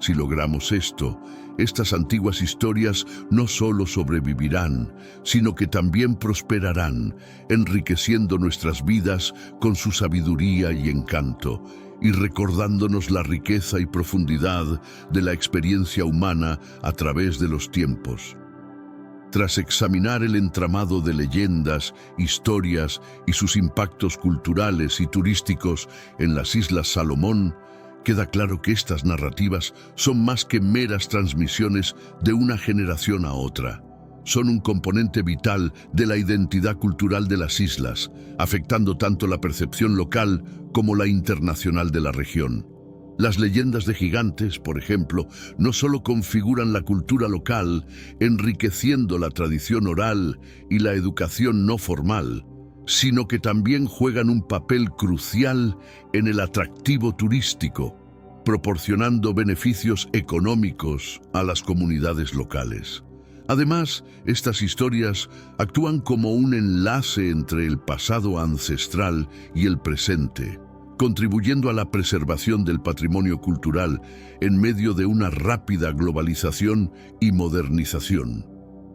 Si logramos esto, estas antiguas historias no solo sobrevivirán, sino que también prosperarán, enriqueciendo nuestras vidas con su sabiduría y encanto, y recordándonos la riqueza y profundidad de la experiencia humana a través de los tiempos. Tras examinar el entramado de leyendas, historias y sus impactos culturales y turísticos en las Islas Salomón, queda claro que estas narrativas son más que meras transmisiones de una generación a otra. Son un componente vital de la identidad cultural de las islas, afectando tanto la percepción local como la internacional de la región. Las leyendas de gigantes, por ejemplo, no solo configuran la cultura local, enriqueciendo la tradición oral y la educación no formal, sino que también juegan un papel crucial en el atractivo turístico, proporcionando beneficios económicos a las comunidades locales. Además, estas historias actúan como un enlace entre el pasado ancestral y el presente, contribuyendo a la preservación del patrimonio cultural en medio de una rápida globalización y modernización.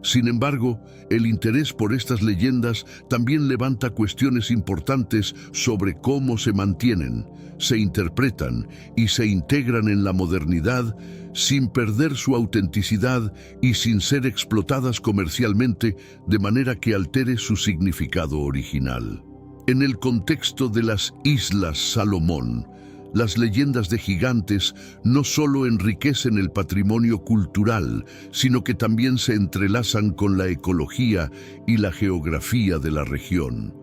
Sin embargo, el interés por estas leyendas también levanta cuestiones importantes sobre cómo se mantienen, se interpretan y se integran en la modernidad sin perder su autenticidad y sin ser explotadas comercialmente de manera que altere su significado original. En el contexto de las Islas Salomón, las leyendas de gigantes no solo enriquecen el patrimonio cultural, sino que también se entrelazan con la ecología y la geografía de la región.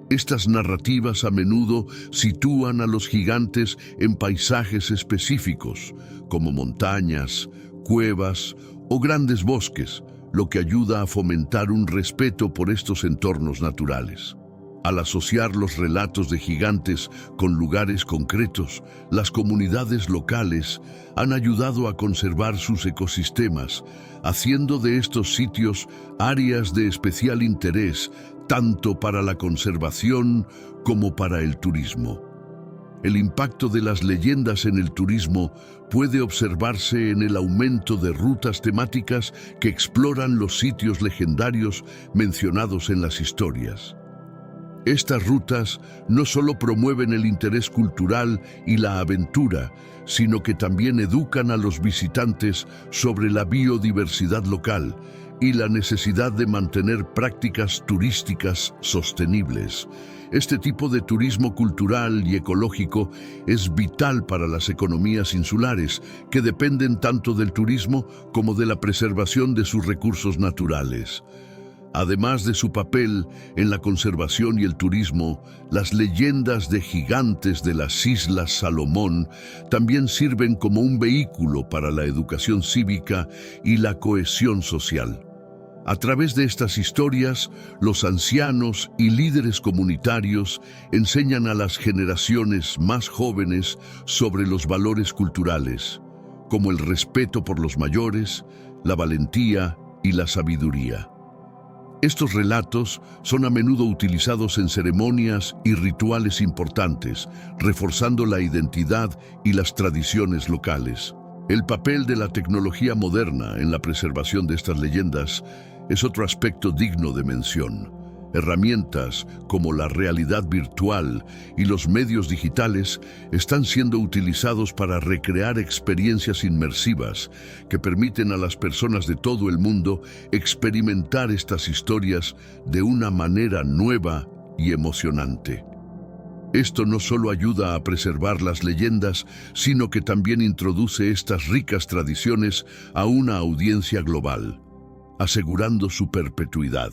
Estas narrativas a menudo sitúan a los gigantes en paisajes específicos, como montañas, cuevas o grandes bosques, lo que ayuda a fomentar un respeto por estos entornos naturales. Al asociar los relatos de gigantes con lugares concretos, las comunidades locales han ayudado a conservar sus ecosistemas, haciendo de estos sitios áreas de especial interés tanto para la conservación como para el turismo. El impacto de las leyendas en el turismo puede observarse en el aumento de rutas temáticas que exploran los sitios legendarios mencionados en las historias. Estas rutas no solo promueven el interés cultural y la aventura, sino que también educan a los visitantes sobre la biodiversidad local y la necesidad de mantener prácticas turísticas sostenibles. Este tipo de turismo cultural y ecológico es vital para las economías insulares, que dependen tanto del turismo como de la preservación de sus recursos naturales. Además de su papel en la conservación y el turismo, las leyendas de gigantes de las Islas Salomón también sirven como un vehículo para la educación cívica y la cohesión social. A través de estas historias, los ancianos y líderes comunitarios enseñan a las generaciones más jóvenes sobre los valores culturales, como el respeto por los mayores, la valentía y la sabiduría. Estos relatos son a menudo utilizados en ceremonias y rituales importantes, reforzando la identidad y las tradiciones locales. El papel de la tecnología moderna en la preservación de estas leyendas es otro aspecto digno de mención. Herramientas como la realidad virtual y los medios digitales están siendo utilizados para recrear experiencias inmersivas que permiten a las personas de todo el mundo experimentar estas historias de una manera nueva y emocionante. Esto no solo ayuda a preservar las leyendas, sino que también introduce estas ricas tradiciones a una audiencia global, asegurando su perpetuidad.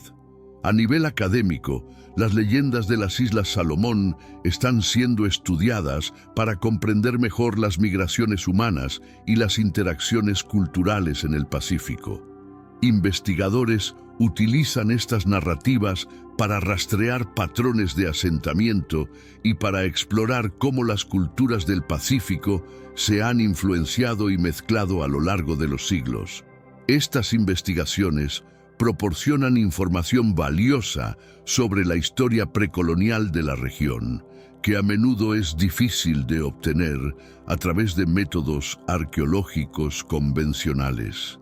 A nivel académico, las leyendas de las Islas Salomón están siendo estudiadas para comprender mejor las migraciones humanas y las interacciones culturales en el Pacífico. Investigadores utilizan estas narrativas para rastrear patrones de asentamiento y para explorar cómo las culturas del Pacífico se han influenciado y mezclado a lo largo de los siglos. Estas investigaciones proporcionan información valiosa sobre la historia precolonial de la región, que a menudo es difícil de obtener a través de métodos arqueológicos convencionales.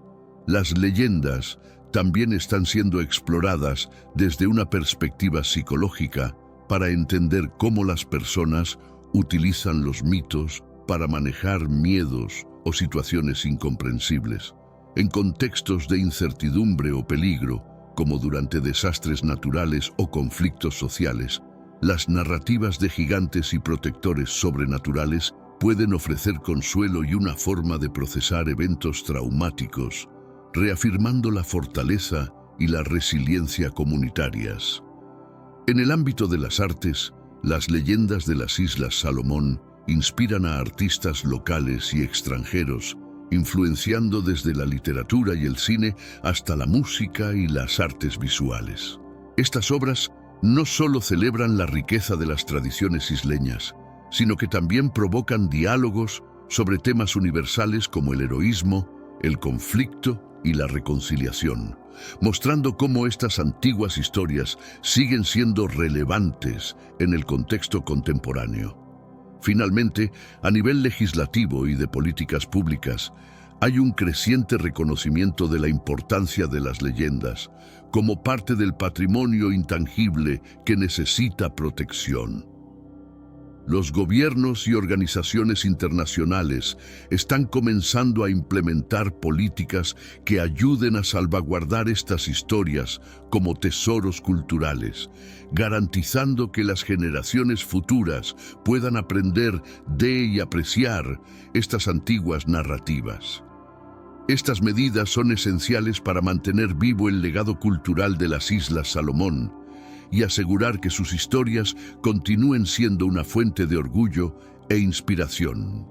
Las leyendas también están siendo exploradas desde una perspectiva psicológica para entender cómo las personas utilizan los mitos para manejar miedos o situaciones incomprensibles. En contextos de incertidumbre o peligro, como durante desastres naturales o conflictos sociales, las narrativas de gigantes y protectores sobrenaturales pueden ofrecer consuelo y una forma de procesar eventos traumáticos, reafirmando la fortaleza y la resiliencia comunitarias. En el ámbito de las artes, las leyendas de las Islas Salomón inspiran a artistas locales y extranjeros, influenciando desde la literatura y el cine hasta la música y las artes visuales. Estas obras no solo celebran la riqueza de las tradiciones isleñas, sino que también provocan diálogos sobre temas universales como el heroísmo, el conflicto y la reconciliación, mostrando cómo estas antiguas historias siguen siendo relevantes en el contexto contemporáneo. Finalmente, a nivel legislativo y de políticas públicas, hay un creciente reconocimiento de la importancia de las leyendas como parte del patrimonio intangible que necesita protección. Los gobiernos y organizaciones internacionales están comenzando a implementar políticas que ayuden a salvaguardar estas historias como tesoros culturales, garantizando que las generaciones futuras puedan aprender de y apreciar estas antiguas narrativas. Estas medidas son esenciales para mantener vivo el legado cultural de las Islas Salomón y asegurar que sus historias continúen siendo una fuente de orgullo e inspiración.